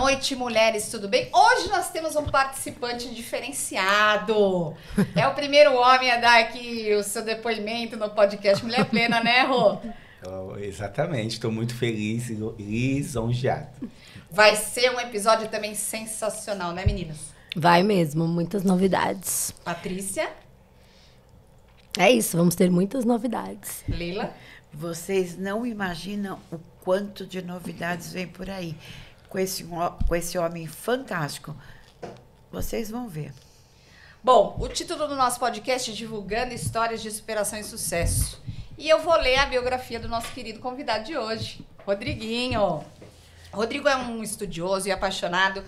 noite, mulheres, tudo bem? Hoje nós temos um participante diferenciado. É o primeiro homem a dar aqui o seu depoimento no podcast Mulher Plena, né, Rô? Exatamente, estou muito feliz e lisonjeado. Vai ser um episódio também sensacional, né, meninas? Vai mesmo, muitas novidades. Patrícia? É isso, vamos ter muitas novidades. Leila? Vocês não imaginam o quanto de novidades vem por aí. Com esse homem fantástico. Vocês vão ver. Bom, o título do nosso podcast é Divulgando Histórias de Superação e Sucesso. E eu vou ler a biografia do nosso querido convidado de hoje, Rodriguinho. Rodrigo é um estudioso e apaixonado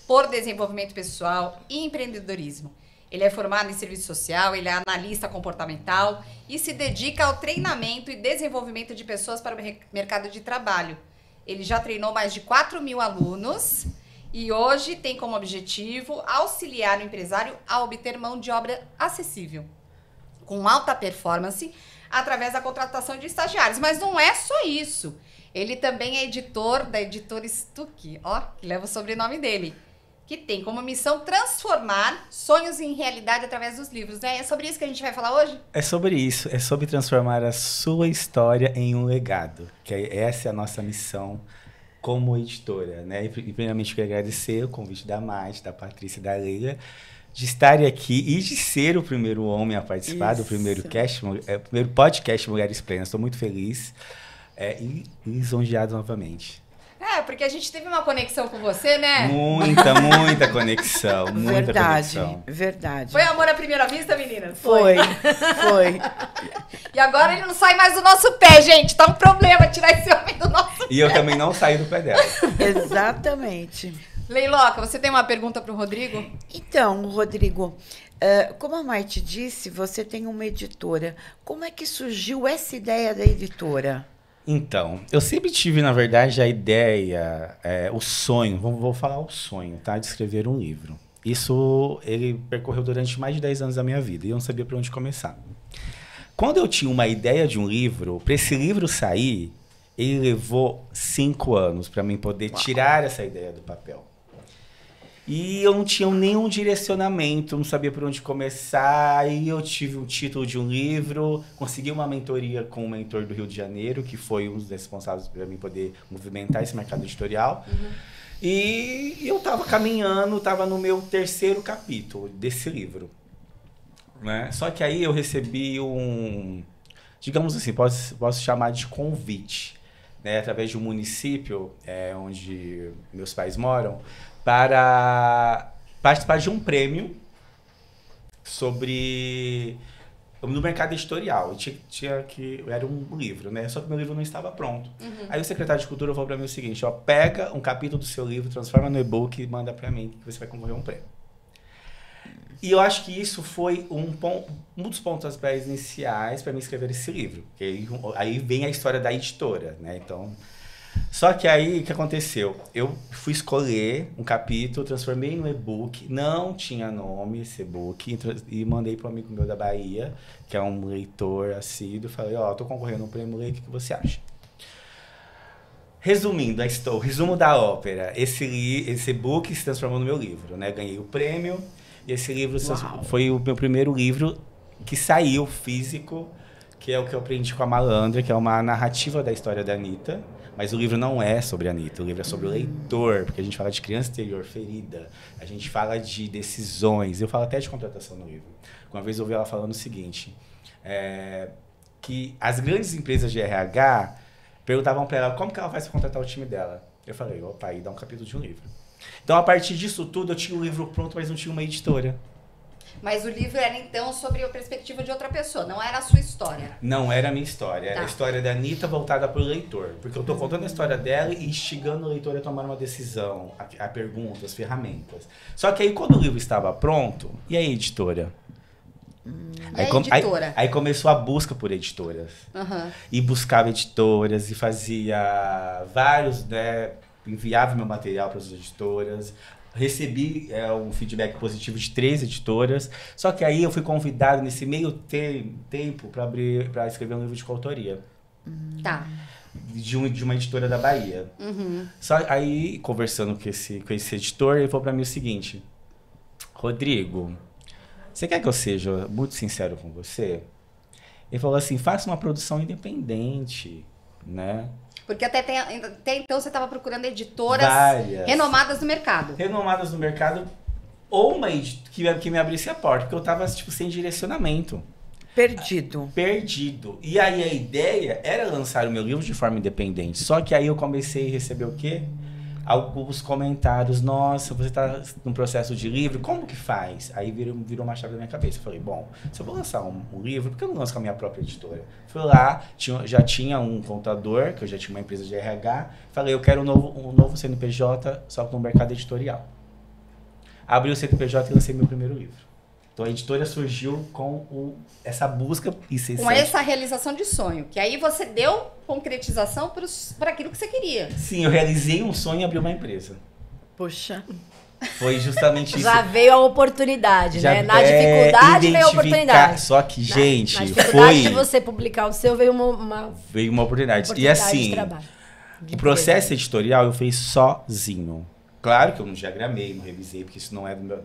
por desenvolvimento pessoal e empreendedorismo. Ele é formado em serviço social, ele é analista comportamental e se dedica ao treinamento e desenvolvimento de pessoas para o mercado de trabalho. Ele já treinou mais de 4.000 alunos e hoje tem como objetivo auxiliar o empresário a obter mão de obra acessível, com alta performance, através da contratação de estagiários. Mas não é só isso. Ele também é editor da editora Stuck, ó, que leva o sobrenome dele, que tem como missão transformar sonhos em realidade através dos livros, né? É sobre isso que a gente vai falar hoje? É sobre isso, é sobre transformar a sua história em um legado, essa é a nossa missão como editora, né? E primeiramente quero agradecer o convite da Marte, da Patrícia e da Leila, de estarem aqui e de ser o primeiro homem a participar do primeiro podcast Mulheres Plenas. Estou muito feliz e lisonjeado novamente. É, porque a gente teve uma conexão com você, né? Muita conexão. Verdade. Foi amor à primeira vista, meninas? Foi. E agora ele não sai mais do nosso pé, gente. Tá um problema tirar esse homem do nosso pé. E eu também não saí do pé dela. Exatamente. Leiloca, você tem uma pergunta para o Rodrigo? Então, Rodrigo, como a Maite disse, você tem uma editora. Como é que surgiu essa ideia da editora? Então, eu sempre tive, na verdade, a ideia, o sonho, vou falar o sonho, tá? De escrever um livro. Isso, ele percorreu durante mais de 10 anos da minha vida e eu não sabia por onde começar. Quando eu tinha uma ideia de um livro, para esse livro sair, ele levou 5 anos para mim poder tirar essa ideia do papel. E eu não tinha nenhum direcionamento, não sabia por onde começar. Aí eu tive o título de um livro, consegui uma mentoria com um mentor do Rio de Janeiro, que foi um dos responsáveis para mim poder movimentar esse mercado editorial. Uhum. E eu estava caminhando, estava no meu 3º capítulo desse livro, né? Só que aí eu recebi digamos assim, posso chamar de convite, né? Através de um município onde meus pais moram, para participar de um prêmio no mercado editorial. Era um livro, né? Só que meu livro não estava pronto. Uhum. Aí o secretário de Cultura falou para mim o seguinte, ó, pega um capítulo do seu livro, transforma no e-book e manda para mim, que você vai concorrer a um prêmio. E eu acho que isso foi um dos pontapés iniciais para mim escrever esse livro. Aí vem a história da editora, né? Então, só que aí, o que aconteceu? Eu fui escolher um capítulo, transformei no e-book, não tinha nome esse e-book, e mandei para um amigo meu da Bahia, que é um leitor assíduo, falei, ó, tô concorrendo a um prêmio, o que você acha? Resumindo, o resumo da ópera, esse e-book se transformou no meu livro, né? Ganhei o prêmio, e esse livro foi o meu primeiro livro que saiu físico, que é o que eu aprendi com a Malandra, que é uma narrativa da história da Anitta. Mas o livro não é sobre a Anitta, o livro é sobre o leitor, porque a gente fala de criança interior ferida, a gente fala de decisões, eu falo até de contratação no livro. Uma vez eu ouvi ela falando o seguinte, que as grandes empresas de RH perguntavam para ela como que ela faz para contratar o time dela. Eu falei, opa, aí dá um capítulo de um livro. Então, a partir disso tudo, eu tinha o livro pronto, mas não tinha uma editora. Mas o livro era, então, sobre a perspectiva de outra pessoa, não era a sua história. Não era a minha história, era a história da Anitta voltada para o leitor. Porque eu estou contando a história dela e instigando o leitor a tomar uma decisão, a perguntas, ferramentas. Só que aí, quando o livro estava pronto, e a editora? Aí começou a busca por editoras. Uhum. E buscava editoras e fazia vários, né? Enviava meu material para as editoras. Recebi um feedback positivo de 3 editoras, só que aí eu fui convidado nesse meio tempo para escrever um livro de coautoria. Tá. De uma editora da Bahia. Só aí, conversando com esse editor, ele falou pra mim o seguinte: Rodrigo, você quer que eu seja muito sincero com você? Ele falou assim, faça uma produção independente, né? Porque até então você estava procurando editoras Várias. renomadas no mercado. Renomadas no mercado, ou uma que me abrisse a porta, porque eu tava, tipo, sem direcionamento. Perdido. E aí a ideia era lançar o meu livro de forma independente. Só que aí eu comecei a receber o quê? Alguns comentários. Nossa, você tá num processo de livro, como que faz? Aí virou uma chave na minha cabeça. Eu falei, bom, se eu vou lançar um livro, por que eu não lanço com a minha própria editora? Fui lá, já tinha um contador, que eu já tinha uma empresa de RH. Falei, eu quero um novo CNPJ, só que no mercado editorial. Abri o CNPJ e lancei meu primeiro livro. Então a editora surgiu com essa busca incessante. Com essa realização de sonho, que aí você deu concretização para aquilo que você queria. Sim, eu realizei um sonho e abri uma empresa. Poxa. Foi justamente isso. Já veio a oportunidade, né? Na dificuldade veio a oportunidade. Só que, gente, na dificuldade de você publicar o seu, veio uma oportunidade. E assim, o processo editorial eu fiz sozinho. Claro que eu não diagramei, não revisei, porque isso não é do meu...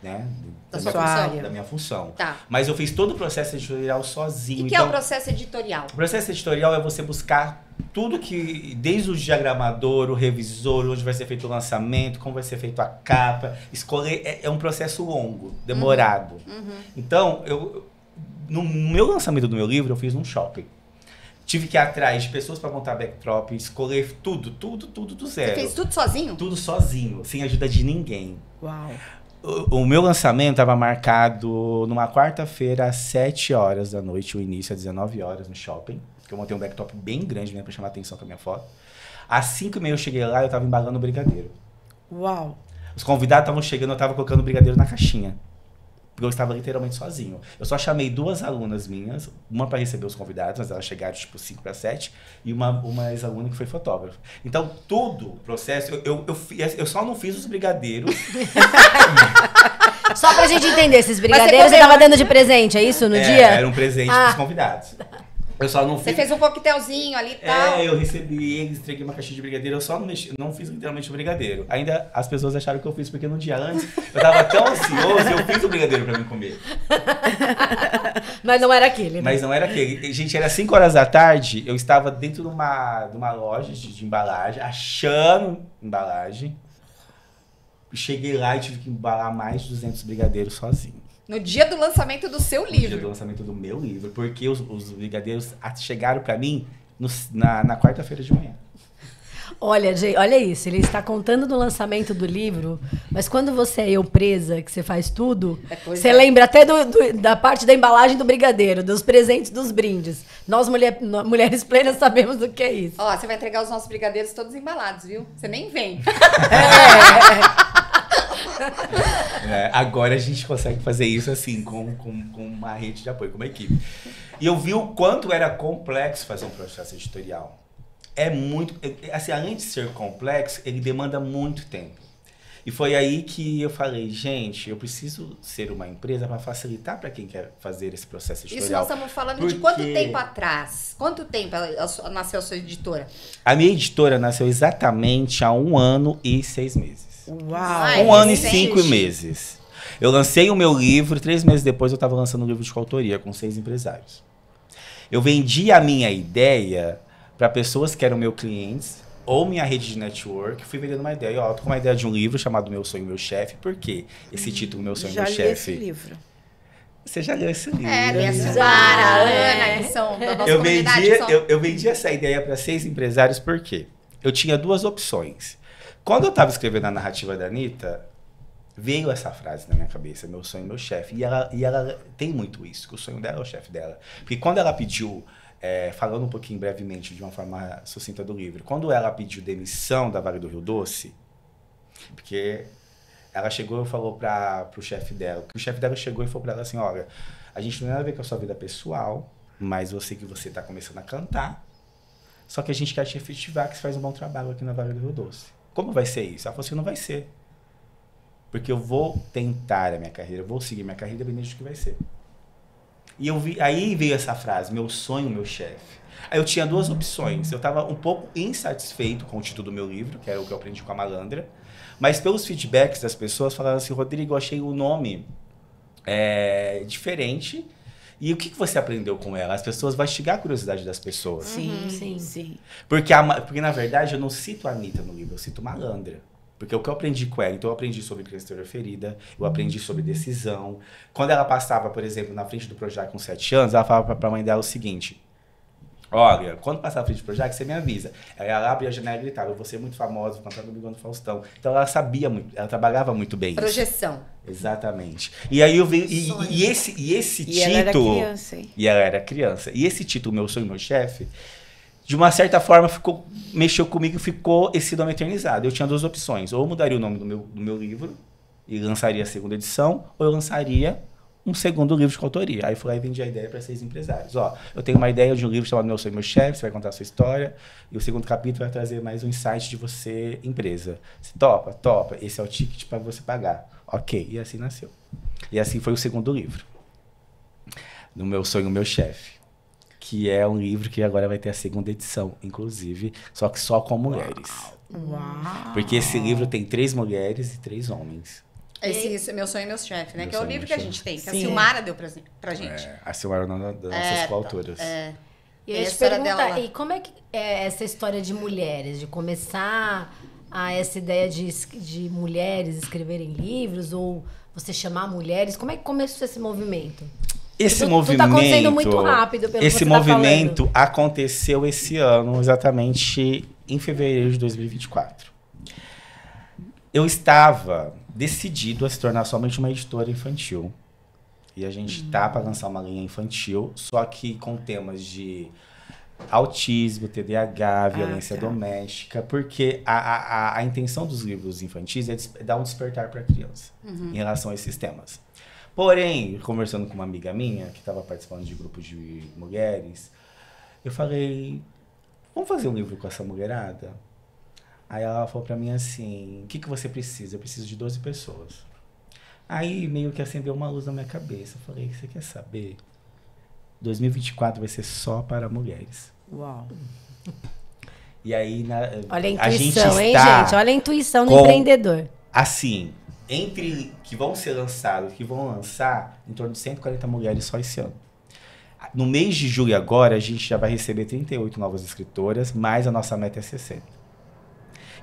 Né? Da minha função. Tá. Mas eu fiz todo o processo editorial sozinho. E que é o processo editorial? O processo editorial é você buscar tudo que, desde o diagramador, o revisor, onde vai ser feito o lançamento, como vai ser feito a capa, escolher, é um processo longo, demorado. Então, no meu lançamento do meu livro, eu fiz num shopping. Tive que ir atrás de pessoas para montar backdrop, escolher tudo do zero. Você fez tudo sozinho? Tudo sozinho, sem ajuda de ninguém. Uau. O meu lançamento estava marcado numa quarta-feira, às 7 horas da noite, o início às 19 horas no shopping. Que eu montei um backdrop bem grande, né, para chamar atenção com a minha foto. Às 5h30 eu cheguei lá e eu estava embalando o brigadeiro. Uau. Os convidados estavam chegando, eu estava colocando o brigadeiro na caixinha. Porque eu estava literalmente sozinho. Eu só chamei 2 alunas minhas, uma para receber os convidados, mas elas chegaram tipo 5 para 7, e uma ex-aluna que foi fotógrafa. Então, todo o processo, eu só não fiz os brigadeiros. Só pra gente entender, esses brigadeiros você tava dando de presente, é isso, no dia? Era um presente pros convidados. Eu só não fiz... Você fez um coquetelzinho ali e tal. Eu recebi eles, entreguei uma caixinha de brigadeiro, eu só não fiz literalmente o brigadeiro. Ainda as pessoas acharam que eu fiz, porque no dia antes eu tava tão ansioso, eu fiz o brigadeiro pra mim comer. Mas não era aquele, né? Mas não era aquele. Gente, era 5 horas da tarde, eu estava dentro de uma loja de embalagem, achando embalagem. Cheguei lá e tive que embalar mais de 200 brigadeiros sozinho. No dia do lançamento do seu livro. No dia do lançamento do meu livro, porque os brigadeiros chegaram pra mim na quarta-feira de manhã. Olha, gente, olha isso, ele está contando do lançamento do livro, mas quando você é eu presa, que você faz tudo, você lembra até da parte da embalagem do brigadeiro, dos presentes, dos brindes. Nós, mulheres plenas, sabemos do que é isso. Ó, você vai entregar os nossos brigadeiros todos embalados, viu? Você nem vem. Agora a gente consegue fazer isso assim, com uma rede de apoio, com uma equipe. E eu vi o quanto era complexo fazer um processo editorial. É muito... Assim, além de ser complexo, ele demanda muito tempo. E foi aí que eu falei, gente, eu preciso ser uma empresa para facilitar para quem quer fazer esse processo editorial. Isso nós estamos falando de quanto tempo atrás? Quanto tempo nasceu a sua editora? A minha editora nasceu exatamente há 1 ano e 6 meses. Uau! 1 ano e 5 meses. Eu lancei o meu livro, 3 meses depois eu estava lançando um livro de coautoria com 6 empresários. Eu vendi a minha ideia para pessoas que eram meus clientes ou minha rede de network. Fui vendendo uma ideia. Eu tô com uma ideia de um livro chamado Meu Sonho, Meu Chefe. Por quê? Esse título, Meu Sonho, Meu Chefe. Já li esse livro. Você já leu esse livro? Tem a Silmara, a Ana, que são da nossa comunidade. Eu vendi essa ideia para 6 empresários por quê? Eu tinha 2 opções. Quando eu estava escrevendo a narrativa da Anitta, veio essa frase na minha cabeça, meu sonho, meu chefe. E ela tem muito isso, que o sonho dela é o chefe dela. Porque quando ela pediu, falando um pouquinho brevemente, de uma forma sucinta do livro, quando ela pediu demissão da Vale do Rio Doce, porque ela chegou e falou pro chefe dela, o chefe dela chegou e falou para ela assim, olha, a gente não tem nada a ver com a sua vida pessoal, mas eu sei que você está começando a cantar, só que a gente quer te efetivar que você faz um bom trabalho aqui na Vale do Rio Doce. Como vai ser isso? Ela falou assim, não vai ser. Porque eu vou tentar a minha carreira, eu vou seguir minha carreira independente do que vai ser. E aí veio essa frase, meu sonho, meu chefe. Aí eu tinha duas opções. Eu estava um pouco insatisfeito com o título do meu livro, que era o que eu aprendi com a malandra. Mas pelos feedbacks das pessoas, falaram assim, Rodrigo, eu achei o nome diferente. E o que você aprendeu com ela? As pessoas vão instigar a curiosidade das pessoas. Sim. Porque, na verdade, eu não cito a Anitta no livro, eu cito malandra. Porque o que eu aprendi com ela, então eu aprendi sobre criança ferida, eu aprendi sobre decisão. Quando ela passava, por exemplo, na frente do Projac com 7 anos, ela falava pra mãe dela o seguinte, olha, quando passar na frente do Projac, você me avisa. Ela abria a janela e gritava, eu vou ser muito famosa, vou cantar no Bigão do Faustão. Então ela sabia muito, ela trabalhava muito bem Projeção. isso. Exatamente. E aí eu vi, e esse título... Ela era criança, hein? E ela era criança. E esse título, Meu Sonho, Meu Chefe, de uma certa forma, mexeu comigo e ficou esse nome eternizado. Eu tinha duas opções. Ou eu mudaria o nome do meu livro e lançaria a segunda edição, ou eu lançaria um segundo livro de coautoria. Aí fui lá e vendi a ideia para 6 empresários. Ó, eu tenho uma ideia de um livro chamado Meu Sonho, Meu Chefe, você vai contar a sua história, e o segundo capítulo vai trazer mais um insight de você, empresa. Você topa? Topa. Esse é o ticket para você pagar. Ok. E assim nasceu. E assim foi o segundo livro. No Meu Sonho, Meu Chefe. Que é um livro que agora vai ter a segunda edição, inclusive, só que só com mulheres. Uau. Porque esse livro tem 3 mulheres e 3 homens. Esse Meu Sonho, Meu Chefe, né? Meu que é o Sonho, livro Meu que a gente Chefe. tem, que a Sim. Silmara deu pra gente. A Silmara é uma das nossas coautoras. E eu ia te Essa era perguntar, dela lá. e como é que é essa história de mulheres, de começar essa ideia de mulheres escreverem livros, ou você chamar mulheres, como é que começou esse movimento? Esse Tudo movimento, tá acontecendo muito rápido, pelo que esse você tá movimento aconteceu esse ano, exatamente em fevereiro de 2024. Eu estava decidido a se tornar somente uma editora infantil. E a gente tá para lançar uma linha infantil, só que com temas de autismo, TDAH, violência doméstica, porque a intenção dos livros infantis é dar um despertar para a criança em relação a esses temas. Porém, conversando com uma amiga minha, que estava participando de grupo de mulheres, eu falei, vamos fazer um livro com essa mulherada? Aí ela falou para mim assim, o que você precisa? Eu preciso de 12 pessoas. Aí meio que acendeu uma luz na minha cabeça. Eu falei, você quer saber? 2024 vai ser só para mulheres. Uau. E aí Olha a a gente intuição, hein, está gente? Olha a intuição do com- empreendedor. assim, entre que vão ser lançados, que vão lançar, em torno de 140 mulheres só esse ano. No mês de julho agora, a gente já vai receber 38 novas escritoras, mas a nossa meta é 60.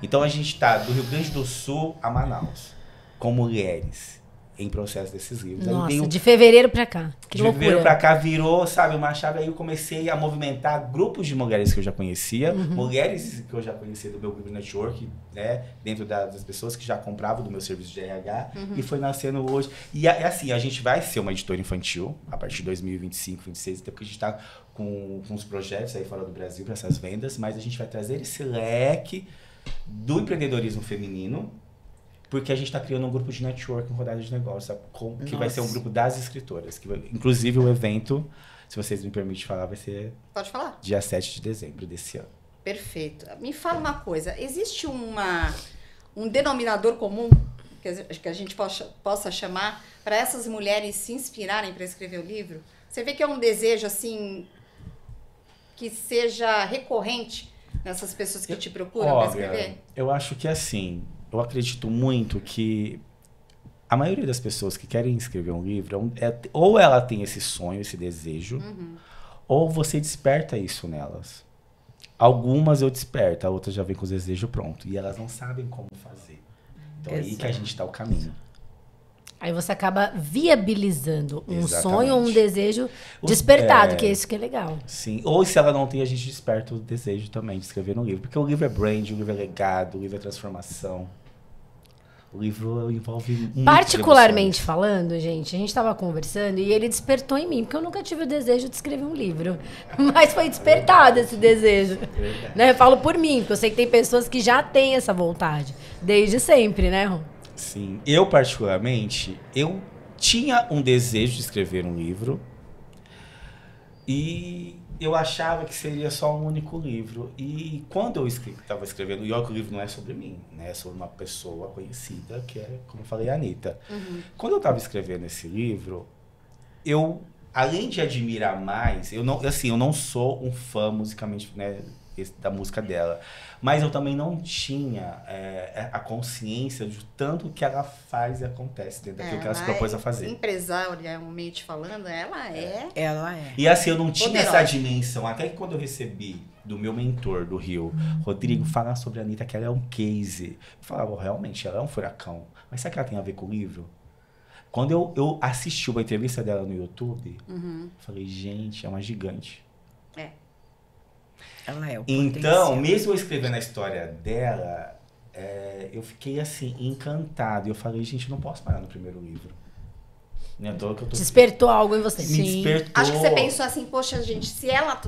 Então a gente está do Rio Grande do Sul a Manaus, com mulheres em processo desses livros. Aí Nossa, veio- de fevereiro pra cá. Que de loucura. fevereiro pra cá virou, sabe, uma chave. Aí eu comecei a movimentar grupos de mulheres que eu já conhecia, mulheres que eu já conhecia do meu grupo network, né, dentro das pessoas que já compravam do meu serviço de RH, e foi nascendo hoje. E assim, a gente vai ser uma editora infantil a partir de 2025, 2026, até porque a gente está com uns projetos aí fora do Brasil para essas vendas, mas a gente vai trazer esse leque do empreendedorismo feminino, porque a gente está criando um grupo de network, rodada de negócios, sabe? Que vai ser um grupo das escritoras. Inclusive o evento, se vocês me permitem falar, vai ser Pode falar. dia 7 de dezembro desse ano. Perfeito. Me fala uma coisa, existe um denominador comum que a gente possa chamar para essas mulheres se inspirarem para escrever o livro? Você vê que é um desejo, assim, que seja recorrente nessas pessoas que te procuram para escrever? Eu acho que assim, eu acredito muito que a maioria das pessoas que querem escrever um livro, ou ela tem esse sonho, esse desejo, ou você desperta isso nelas. Algumas eu desperto, a outra já vem com o desejo pronto. E elas não sabem como fazer. Então é aí que a gente está o caminho. Aí você acaba viabilizando um Exatamente. sonho ou um desejo despertado, que é isso que é legal. Sim, ou se ela não tem, a gente desperta o desejo também de escrever um livro. Porque o livro é brand, o livro é legado, o livro é transformação. O livro envolve muito Particularmente falando, gente, a gente tava conversando e ele despertou em mim, porque eu nunca tive o desejo de escrever um livro. Mas foi despertado esse desejo. Né? Eu falo por mim, porque eu sei que tem pessoas que já têm essa vontade. Desde sempre, né, Ron? Sim, eu particularmente, eu tinha um desejo de escrever um livro e eu achava que seria só um único livro. E quando eu estava escrevendo, e olha que o livro não é sobre mim, né? É sobre uma pessoa conhecida, que é, como eu falei, a Anitta. Quando eu estava escrevendo esse livro, eu além de admirar mais, eu não sou um fã musicalmente, né, da música dela. Mas eu também não tinha a consciência de tanto que ela faz e acontece dentro daquilo que ela se propôs a fazer. Empresarialmente falando, ela é. Ela é. E assim, eu não tinha poderosa. essa dimensão. Até que quando eu recebi do meu mentor do Rio, Rodrigo, falar sobre a Anitta, que ela é um case. Eu falava, realmente, ela é um furacão. Mas será que ela tem a ver com o livro? Quando eu assisti uma entrevista dela no YouTube, eu falei, gente, é uma gigante. É. Ela é o Então, potencial. mesmo eu escrevendo a história dela, eu fiquei assim, encantado. E eu falei, gente, eu não posso parar no primeiro livro. Não é à toa que eu tô... Despertou algo em você. Me despertou. Acho que você pensou assim, poxa, gente, se ela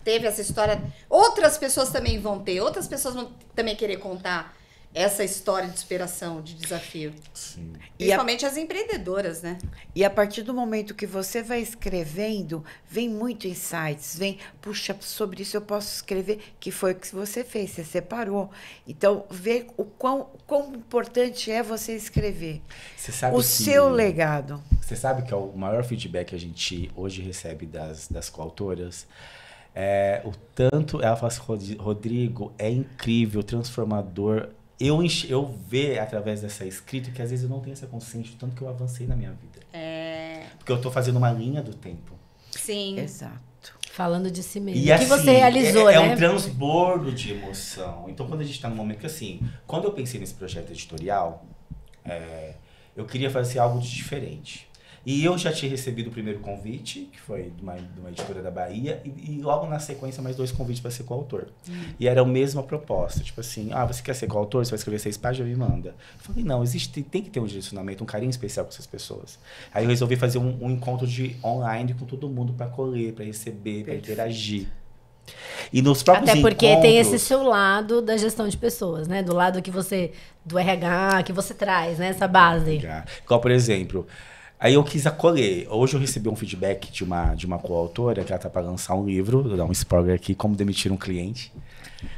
teve essa história, outras pessoas também vão ter, outras pessoas vão também querer contar essa história de superação, de desafio. Sim. Principalmente as empreendedoras, né? E a partir do momento que você vai escrevendo, vem muito insights, vem, puxa, sobre isso eu posso escrever, que foi o que você fez, você separou. Então, ver o quão importante é você escrever. Você sabe O que, seu legado. Você sabe que é o maior feedback que a gente hoje recebe das coautoras? O tanto, ela fala assim, Rodrigo, é incrível, transformador. Eu ver através dessa escrita que às vezes eu não tenho essa consciência do tanto que eu avancei na minha vida. Porque eu tô fazendo uma linha do tempo. Sim. Exato. Falando de si mesmo. E O que assim, você realizou, é né? um transbordo de emoção. Então, quando a gente tá num momento que, assim, quando eu pensei nesse projeto editorial, eu queria fazer algo de diferente. E eu já tinha recebido o primeiro convite, que foi de uma editora da Bahia, e logo na sequência mais 2 convites para ser coautor. E era a mesma proposta, tipo assim, você quer ser coautor, você vai escrever 6 páginas, me manda. Eu falei, não, tem que ter um direcionamento, um carinho especial com essas pessoas. Aí eu resolvi fazer um encontro online com todo mundo para colher, para receber, para interagir. E nos próprios Até porque encontros, tem esse seu lado da gestão de pessoas, né? Do lado do RH, que você traz, né? Essa base. Igual, por exemplo... Aí eu quis acolher. Hoje eu recebi um feedback de uma coautora que ela tá para lançar um livro, vou dar um spoiler aqui, Como Demitir um Cliente.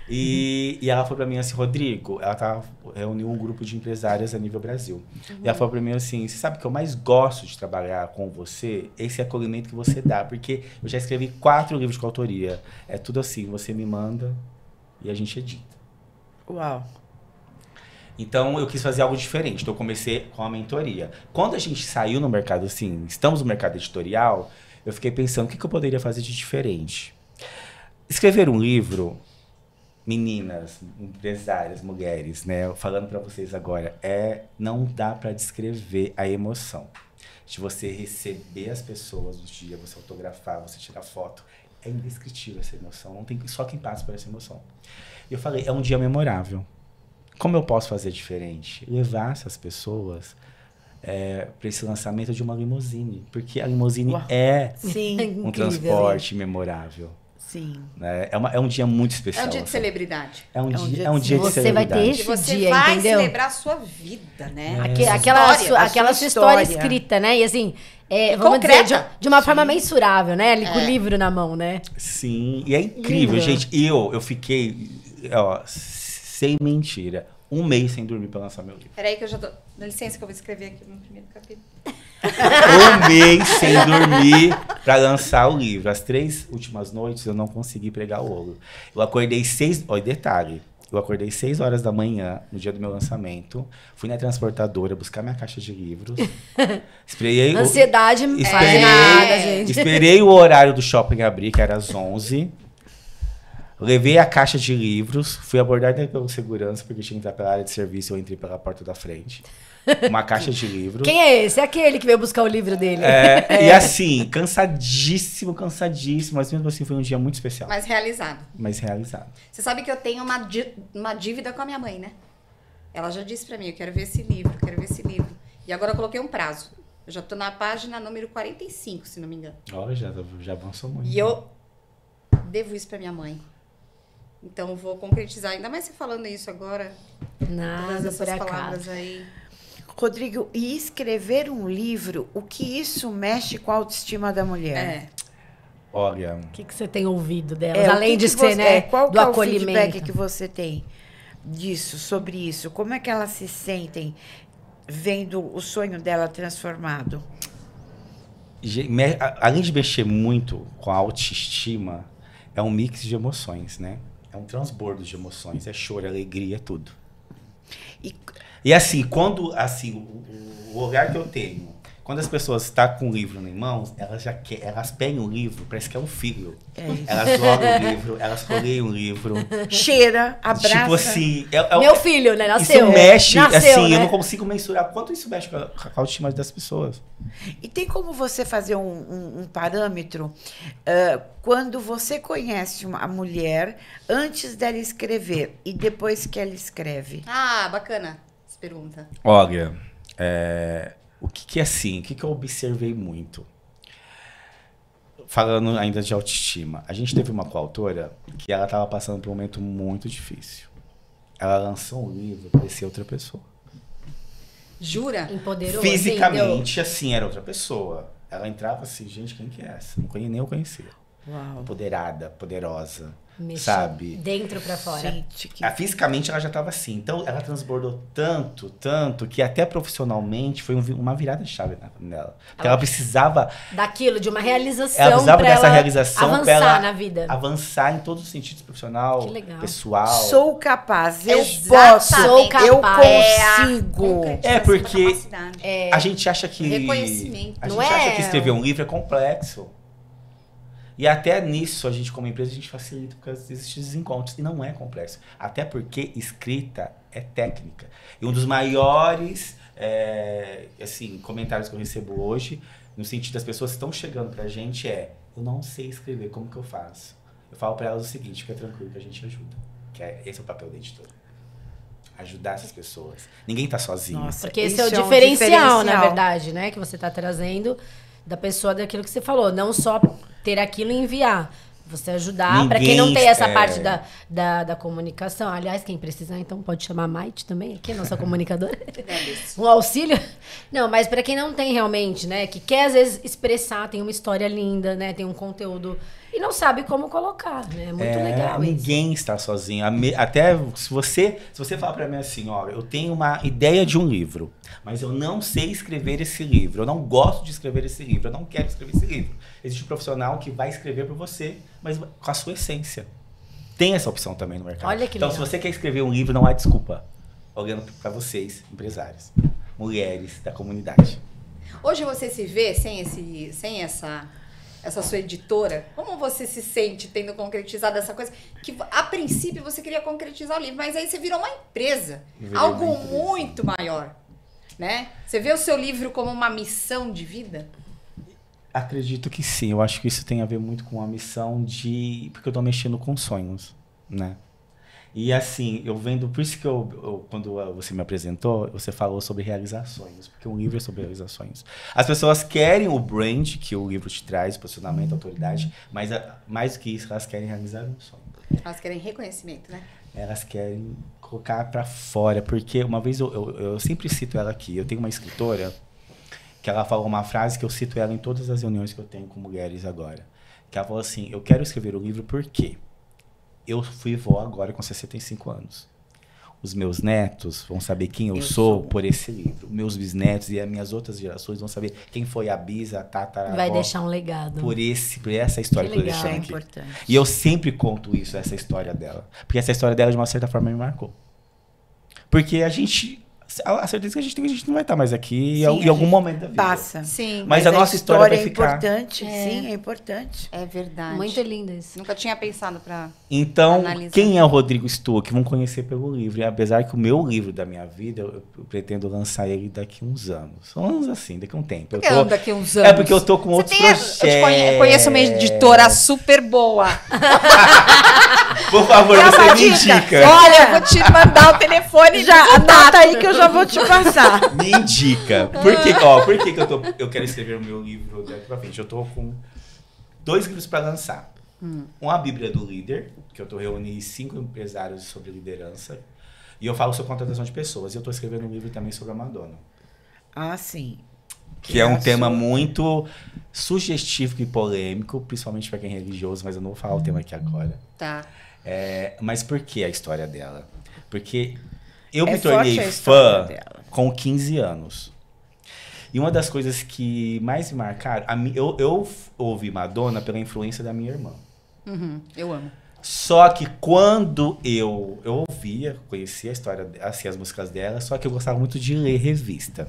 E ela falou para mim assim, Rodrigo, ela reuniu um grupo de empresárias a nível Brasil. E ela falou para mim assim, você sabe que eu mais gosto de trabalhar com você? Esse acolhimento que você dá, porque eu já escrevi 4 livros de coautoria. É tudo assim, você me manda e a gente edita. Uau. Então, eu quis fazer algo diferente. Então, eu comecei com a mentoria. Quando a gente saiu no mercado, assim, estamos no mercado editorial, eu fiquei pensando, o que eu poderia fazer de diferente? Escrever um livro, meninas, empresárias, mulheres, né? Falando para vocês agora, não dá para descrever a emoção. De você receber as pessoas no dia, você autografar, você tirar foto. É indescritível essa emoção. Não tem só quem passa por essa emoção. E eu falei, é um dia memorável. Como eu posso fazer diferente? Levar essas pessoas para esse lançamento de uma limusine. Porque a limusine é Sim. um transporte memorável. Sim. Né? É um dia muito especial. É um dia de assim. celebridade. É um dia de Você celebridade. vai ter esse E você dia, vai entendeu? celebrar a sua vida, né? Aquela sua história escrita, né? E assim, vamos dizer, de uma forma mensurável, né? Ali com o livro na mão, né? Sim, e é incrível, Lindo. gente. Eu fiquei, sem mentira, 1 mês sem dormir pra lançar meu livro. Peraí que eu já tô... Dá licença que eu vou escrever aqui no primeiro capítulo. 1 mês sem dormir pra lançar o livro. As 3 últimas noites eu não consegui pregar o olho. Eu acordei 6... Olha, detalhe. Eu acordei 6 horas da manhã, no dia do meu lançamento. Fui na transportadora buscar minha caixa de livros. Ansiedade não faz nada, gente. Esperei o horário do shopping abrir, que era às 11. Levei a caixa de livros. Fui abordado pelo segurança, porque tinha que entrar pela área de serviço. Eu entrei pela porta da frente. Uma caixa de livros. Quem é esse? É aquele que veio buscar o livro dele. E assim, cansadíssimo. Mas mesmo assim foi um dia muito especial. Mas realizado. Mas realizado. Você sabe que eu tenho uma dívida com a minha mãe, né? Ela já disse pra mim, eu quero ver esse livro. E agora eu coloquei um prazo. Eu já tô na página número 45, se não me engano. Olha, já avançou muito. E eu devo isso pra minha mãe. Então eu vou concretizar. Ainda mais você falando isso agora. Todas Nada essas por acaso. palavras aí. Rodrigo, e escrever um livro, o que isso mexe com a autoestima da mulher? Olha... O que você tem ouvido delas? Além de ser, você, né, qual do é o acolhimento. feedback que você tem disso, sobre isso? Como é que elas se sentem vendo o sonho dela transformado? além de mexer muito com a autoestima, é um mix de emoções, né? É um transbordo de emoções. É choro, alegria, é tudo. E assim, quando o olhar que eu tenho, quando as pessoas estão com o livro em mãos, elas pegam o livro, parece que é um filho. Elas jogam o livro, elas colheiam o livro. Cheira, abraça. Tipo assim... Meu filho, né? Nasceu. Isso mexe, Nasceu, assim, né? eu não consigo mensurar quanto isso mexe com a autoestima das pessoas. E tem como você fazer um parâmetro quando você conhece a mulher antes dela escrever e depois que ela escreve? Ah, bacana essa pergunta. Olha, o que eu observei muito? Falando ainda de autoestima, a gente teve uma coautora que ela estava passando por um momento muito difícil. Ela lançou um livro, parecia outra pessoa. Jura? Empoderou. Fisicamente, assim, era outra pessoa. Ela entrava assim, gente, quem que é essa? Nem eu conhecia. Uau. Empoderada, poderosa, Mexeu sabe? dentro pra fora. Gente, Fisicamente ela já estava assim. Então ela transbordou tanto, que até profissionalmente foi uma virada de chave nela. Porque ela precisava... Daquilo, de uma realização. Ela precisava pra dessa ela realização avançar pra ela na vida. avançar em todos os sentidos, profissional, Que legal. pessoal. sou capaz, eu Exatamente. posso, Sou eu capaz. consigo. É porque Capacidade. a gente acha que... Reconhecimento. A Não gente acha é- que escrever um livro é complexo. E até nisso, a gente como empresa, a gente facilita, porque existem desencontros. E não é complexo. Até porque escrita é técnica. E um dos maiores comentários que eu recebo hoje, no sentido das pessoas que estão chegando pra gente, eu não sei escrever, como que eu faço? Eu falo pra elas o seguinte, fica tranquilo que a gente ajuda. Esse é o papel da editora. Ajudar essas pessoas. Ninguém tá sozinho. Nossa, Porque esse isso é o é um diferencial, na diferencial. verdade, né? Que você tá trazendo da pessoa daquilo que você falou. Não só ter aquilo e enviar. Você ajudar. Pra quem não tem essa parte da comunicação. Aliás, quem precisar, então, pode chamar a Maite também, aqui, nossa comunicadora. Um auxílio. Não, mas pra quem não tem realmente, né? Que quer, às vezes, expressar, tem uma história linda, né? Tem um conteúdo... E não sabe como colocar, né? É muito legal isso. Ninguém está sozinho. Até se você falar para mim assim, ó, eu tenho uma ideia de um livro, mas eu não sei escrever esse livro, eu não gosto de escrever esse livro, eu não quero escrever esse livro. Existe um profissional que vai escrever por você, mas com a sua essência. Tem essa opção também no mercado. Olha que então, legal. se você quer escrever um livro, não há desculpa. Olhando para vocês, empresários, mulheres da comunidade. Hoje você se vê sem essa sua editora? Como você se sente tendo concretizado essa coisa? Que a princípio você queria concretizar o livro, mas aí você virou uma empresa. Algo muito maior, né? Você vê o seu livro como uma missão de vida? Acredito que sim. Eu acho que isso tem a ver muito com a missão porque eu tô mexendo com sonhos, né? E assim, eu vendo... Por isso que quando você me apresentou, você falou sobre realizar sonhos. Porque um livro é sobre realizar sonhos. As pessoas querem o brand que o livro te traz, posicionamento, autoridade. Mas mais do que isso, elas querem realizar um sonho. Elas querem reconhecimento, né? Elas querem colocar pra fora. Porque uma vez, eu sempre cito ela aqui. Eu tenho uma escritora que ela falou uma frase que eu cito ela em todas as reuniões que eu tenho com mulheres agora. Que ela falou assim, eu quero escrever o livro porque... Eu fui vó agora com 65 anos. Os meus netos vão saber quem eu sou por esse livro. Meus bisnetos e as minhas outras gerações vão saber quem foi a bisa, a tataravó. Vai deixar um legado. Por essa história que eu deixei aqui. Importante. E eu sempre conto isso, essa história dela. Porque essa história dela, de uma certa forma, me marcou. Porque a certeza que a gente não vai estar mais aqui em algum momento da vida. Passa. Sim. Mas a nossa história vai ficar. É importante, sim, é importante. É verdade. Muito lindo isso. Nunca tinha pensado pra... Então, analisar. quem é o Rodrigo Stuck? Vão conhecer pelo livro. E apesar que o meu livro da minha vida, eu pretendo lançar ele daqui uns anos. Anos assim, daqui a um tempo. Por que daqui uns anos? É porque eu tô com outros projetos. Eu conheço uma editora super boa. Por favor, você me indica. Olha, eu vou te mandar o telefone. Já anota aí que eu já vou te passar. Me indica. Por que eu quero escrever o meu livro daqui pra frente? Eu tô com 2 livros para lançar. Uma Bíblia do Líder, que eu tô reunindo 5 empresários sobre liderança. E eu falo sobre contratação de pessoas. E eu tô escrevendo um livro também sobre a Madonna. Ah, sim. Que é um tema muito sugestivo e polêmico, principalmente para quem é religioso, mas eu não vou falar o tema aqui agora. Tá. Mas por que a história dela? Porque eu É me tornei forte a história fã dela. com 15 anos. E uma das coisas que mais me marcaram, eu ouvi Madonna pela influência da minha irmã. Eu amo. Só que quando eu ouvia, conhecia a história, assim, as músicas dela, só que eu gostava muito de ler revista.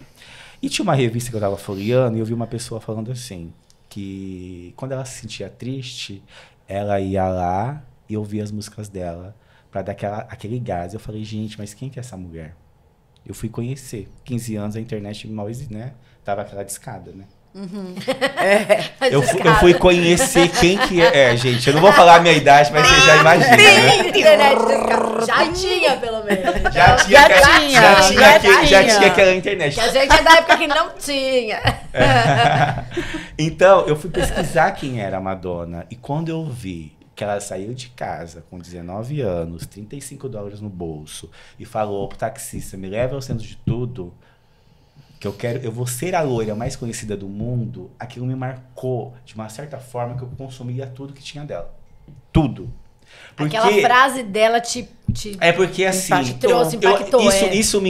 E tinha uma revista que eu tava folheando e eu vi uma pessoa falando assim, que quando ela se sentia triste, ela ia lá e ouvia as músicas dela pra dar aquele gás. Eu falei, gente, mas quem que é essa mulher? Eu fui conhecer. 15 anos a internet mal, né? Tava aquela discada, né? Eu fui conhecer quem que é. Gente, eu não vou falar a minha idade, mas você já imagina, né? Internet já tinha, pelo menos. Já tinha aquela internet. Que a gente é da época que não tinha. Então, eu fui pesquisar quem era a Madonna. E quando eu vi que ela saiu de casa com 19 anos, $35 no bolso, e falou pro taxista, me leva ao centro de tudo, que eu vou ser a loira mais conhecida do mundo, aquilo me marcou de uma certa forma que eu consumia tudo que tinha dela. Tudo. Porque aquela frase dela te é porque assim, impactou. Isso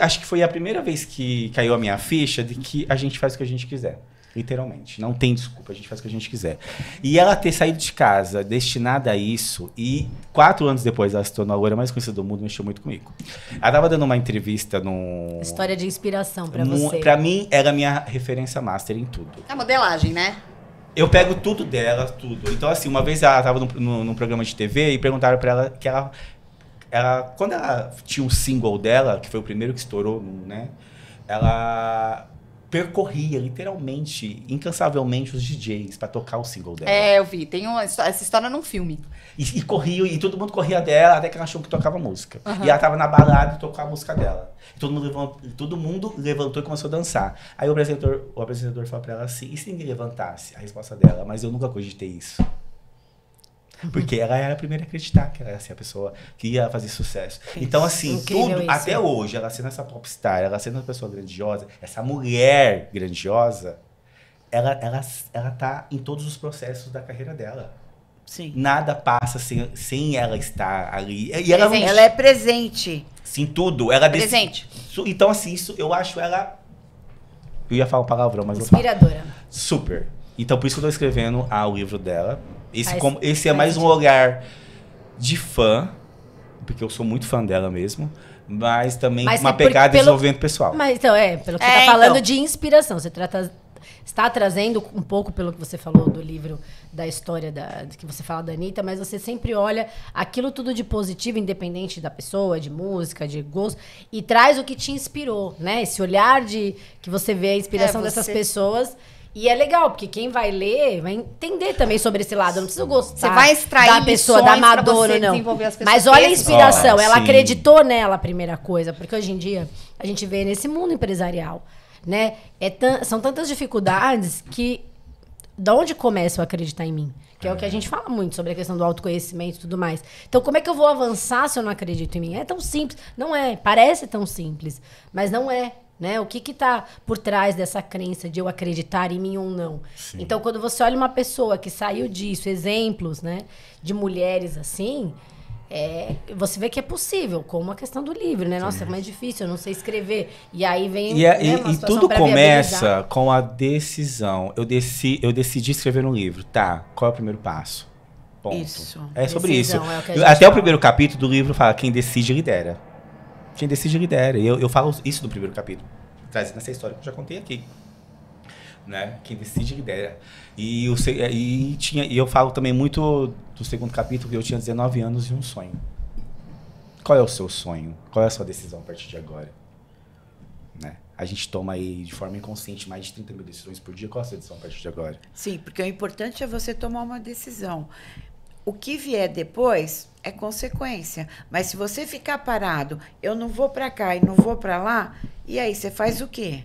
acho que foi a primeira vez que caiu a minha ficha de que a gente faz o que a gente quiser. Literalmente. Não tem desculpa, a gente faz o que a gente quiser. E ela ter saído de casa destinada a isso, e 4 anos depois ela se tornou a loira mais conhecida do mundo, mexeu muito comigo. Ela estava dando uma entrevista no... História de inspiração pra você. Pra mim, era a minha referência master em tudo. A modelagem, né? Eu pego tudo dela, tudo. Então, assim, uma vez ela estava num programa de TV e perguntaram pra ela que ela... Quando ela tinha um single dela, que foi o primeiro que estourou, né? Ela... percorria, literalmente, incansavelmente, os DJs pra tocar o single dela. Eu vi. Tem essa história num filme. E corria, e todo mundo corria dela, até que ela achou que tocava música. E ela tava na balada e tocou a música dela. E todo mundo levantou e começou a dançar. Aí o apresentador falou pra ela assim, e se ninguém levantasse? A resposta dela, mas eu nunca cogitei isso. Porque ela era a primeira a acreditar que ela ia ser a pessoa que ia fazer sucesso. Então, assim, tudo, até hoje, ela sendo essa popstar, ela sendo uma pessoa grandiosa, essa mulher grandiosa, ela tá em todos os processos da carreira dela. Sim. Nada passa sem ela estar ali. E ela é presente. Sim, tudo. Ela presente. Então, assim, isso eu acho ela... Eu ia falar um palavrão, mas inspiradora. Super. Então, por isso que eu tô escrevendo o livro dela. Esse é mais um olhar de fã, porque eu sou muito fã dela mesmo, mas também uma pegada de desenvolvimento pessoal. Mas então, pelo que você tá falando de inspiração, você está trazendo um pouco pelo que você falou do livro, da história que você fala da Anitta, mas você sempre olha aquilo tudo de positivo, independente da pessoa, de música, de gosto, e traz o que te inspirou, né? Esse olhar que você vê a inspiração dessas pessoas. E é legal, porque quem vai ler vai entender também sobre esse lado. Eu não preciso gostar você vai extrair da pessoa, da Madonna, não. Mas olha a inspiração. Ela acreditou nela, a primeira coisa. Porque hoje em dia, a gente vê nesse mundo empresarial, né? São tantas dificuldades que... De onde começa eu acreditar em mim? Que é o que a gente fala muito sobre a questão do autoconhecimento e tudo mais. Então, como é que eu vou avançar se eu não acredito em mim? É tão simples. Não é. Parece tão simples. Mas não é. Né? O que está por trás dessa crença de eu acreditar em mim ou não? Sim. Então, quando você olha uma pessoa que saiu disso, exemplos, né, de mulheres assim, você vê que é possível, como a questão do livro, né? Nossa, é mais difícil, eu não sei escrever. E aí vem e tudo começa com a decisão. Eu decidi escrever um livro. Tá, qual é o primeiro passo? Ponto. Isso. É sobre isso. Até fala. O primeiro capítulo do livro fala, quem decide, lidera. Quem decide, lidera. E eu falo isso no primeiro capítulo, trazendo essa história que eu já contei aqui. Né? Quem decide, lidera. E eu falo também muito do segundo capítulo, que eu tinha 19 anos e um sonho. Qual é o seu sonho? Qual é a sua decisão a partir de agora? Né? A gente toma aí, de forma inconsciente, mais de 30 mil decisões por dia. Qual é a sua decisão a partir de agora? Sim, porque o importante é você tomar uma decisão. O que vier depois é consequência. Mas se você ficar parado, eu não vou para cá e não vou para lá, e aí você faz o quê?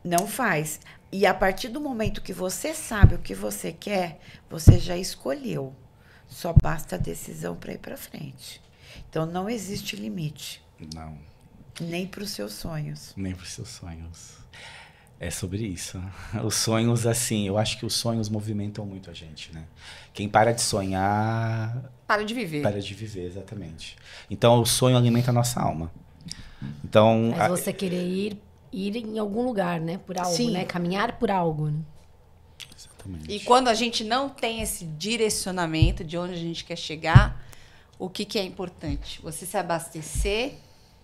Não faz. E a partir do momento que você sabe o que você quer, você já escolheu. Só basta a decisão para ir para frente. Então, não existe limite. Não. Nem para os seus sonhos. Nem para os seus sonhos. É sobre isso. Os sonhos, assim, eu acho que os sonhos movimentam muito a gente, né? Quem para de sonhar... Para de viver. Para de viver, exatamente. Então, o sonho alimenta a nossa alma. Então, mas você querer ir ir em algum lugar, né? Por algo, Sim. né? Caminhar por algo, né? Exatamente. E quando a gente não tem esse direcionamento de onde a gente quer chegar, o que é importante? Você se abastecer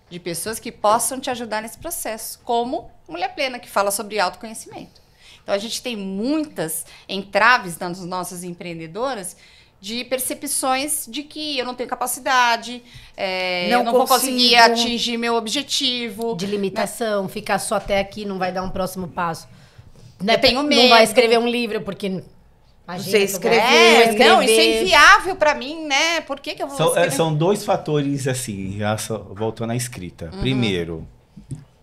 de pessoas que possam te ajudar nesse processo, como Mulher Plena, que fala sobre autoconhecimento. Então, a gente tem muitas entraves nas nossas empreendedoras de percepções de que eu não tenho capacidade, eu não vou conseguir atingir meu objetivo. De limitação, ficar só até aqui, não vai dar um próximo passo. Né? Eu tenho medo. Não vai escrever um livro, porque... imagina, Você escreveu, Não, isso é inviável pra mim, né? Por que eu vou escrever? São dois fatores, assim, voltando à escrita. Primeiro,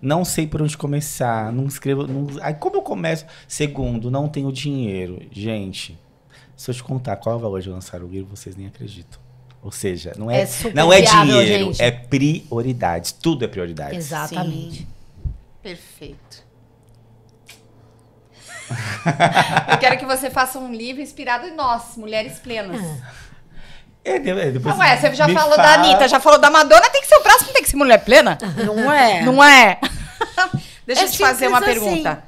não sei por onde começar, não escrevo... Aí como eu começo? Segundo, não tenho dinheiro. Gente, se eu te contar qual é o valor de lançar o livro, vocês nem acreditam. Ou seja, não é viável, dinheiro, gente. é prioridades. Tudo é prioridade. Exatamente. Sim. Perfeito. Eu quero que você faça um livro inspirado em nós, mulheres plenas. Depois Não é, você já me falou da fala. Anitta, já falou da Madonna, tem que ser o próximo, tem que ser mulher plena? Não é? Não é? Deixa É eu te fazer uma simples pergunta. assim.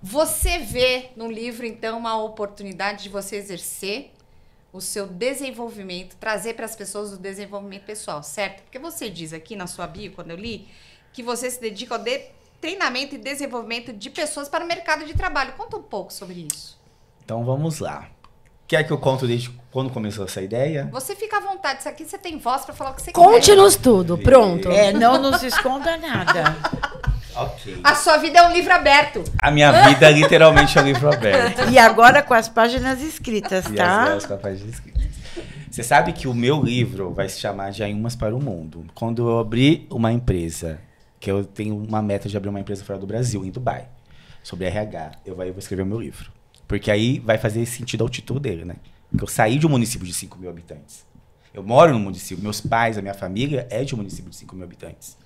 Você vê no livro, então, uma oportunidade de você exercer o seu desenvolvimento, trazer para as pessoas o desenvolvimento pessoal, certo? Porque você diz aqui na sua bio, quando eu li, que você se dedica ao treinamento e desenvolvimento de pessoas para o mercado de trabalho. Conta um pouco sobre isso. Então vamos lá. Quer que eu conto desde quando começou essa ideia? Você fica à vontade, isso aqui você tem voz para falar o que você quiser. Conte-nos tudo, pronto. Não nos esconda nada. Ok. A sua vida é um livro aberto. A minha vida literalmente é um livro aberto. E agora com as páginas escritas, E tá? as páginas escritas. Você sabe que o meu livro vai se chamar De Ainhumas para o Mundo. Quando eu abri uma empresa, que eu tenho uma meta de abrir uma empresa fora do Brasil, em Dubai, sobre RH, eu vou escrever o meu livro. Porque aí vai fazer sentido ao título dele, né? Porque eu saí de um município de 5 mil habitantes. Eu moro no município, meus pais, a minha família é de um município de 5 mil habitantes.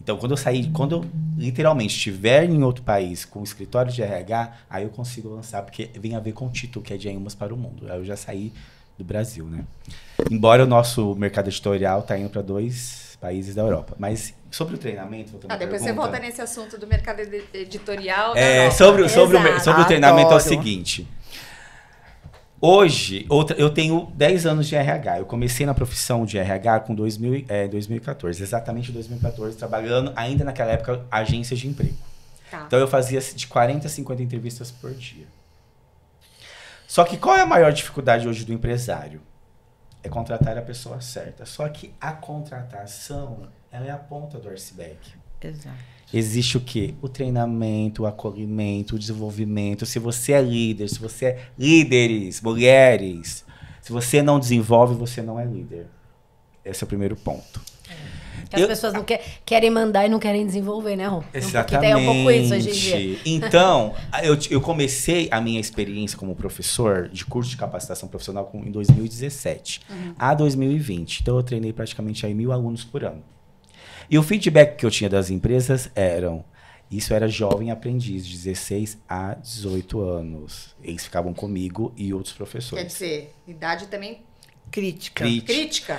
Então, quando eu literalmente estiver em outro país com um escritório de RH, aí eu consigo lançar, porque vem a ver com o título, que é De Ainhumas para o Mundo. Aí eu já saí do Brasil, né? Embora o nosso mercado editorial tá indo para 2 países da Europa. Mas sobre o treinamento... Depois você volta nesse assunto do mercado editorial da Europa. Sobre o treinamento é o Adoro. seguinte. Hoje, eu tenho 10 anos de RH. Eu comecei na profissão de RH com 2014. Exatamente em 2014, trabalhando ainda naquela época agências de emprego. Tá. Então eu fazia de 40 a 50 entrevistas por dia. Só que qual é a maior dificuldade hoje do empresário? É contratar a pessoa certa. Só que a contratação, ela é a ponta do iceberg. Exato. Existe o quê? O treinamento, o acolhimento, o desenvolvimento. Se você é líder, se você é líderes, mulheres, se você não desenvolve, você não é líder. Esse é o primeiro ponto. Que as pessoas não querem mandar e não querem desenvolver, né, Rô? Exatamente. Porque tem um pouco isso hoje em dia. Então, eu comecei a minha experiência como professor de curso de capacitação profissional em 2017 a 2020. Então, eu treinei praticamente aí 1.000 alunos por ano. E o feedback que eu tinha das empresas isso era jovem aprendiz, de 16 a 18 anos. Eles ficavam comigo e outros professores. Quer dizer, idade também Crítica. crítica.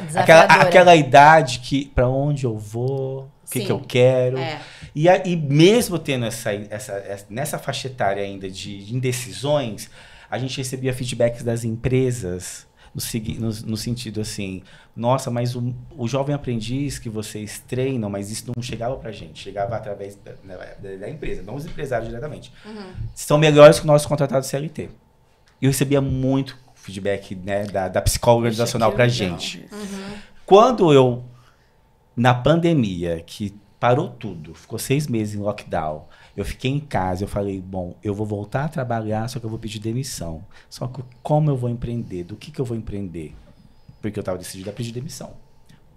Aquela idade que, para onde eu vou, o que eu quero. É. E mesmo tendo nessa faixa etária ainda de indecisões, a gente recebia feedbacks das empresas no sentido assim, nossa, mas o jovem aprendiz que vocês treinam, mas isso não chegava pra gente, chegava através da empresa, não os empresários diretamente. São melhores que o nosso contratado CLT. E eu recebia muito feedback, né, da psicóloga organizacional pra gente. Quando na pandemia, que parou tudo, ficou 6 meses em lockdown, eu fiquei em casa, eu falei, bom, eu vou voltar a trabalhar, só que eu vou pedir demissão. Só que como eu vou empreender? Do que eu vou empreender? Porque eu estava decidido a pedir demissão.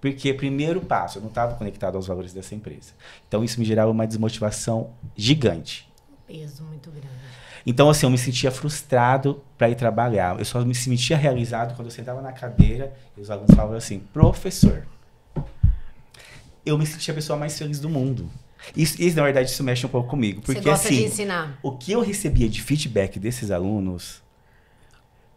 Porque, primeiro passo, eu não estava conectado aos valores dessa empresa. Então, isso me gerava uma desmotivação gigante. Peso muito grande. Então, assim, eu me sentia frustrado para ir trabalhar. Eu só me sentia realizado quando eu sentava na cadeira e os alunos falavam assim, professor, eu me sentia a pessoa mais feliz do mundo. Isso, na verdade, isso mexe um pouco comigo. Porque, você gosta assim, de ensinar. o que eu recebia de feedback desses alunos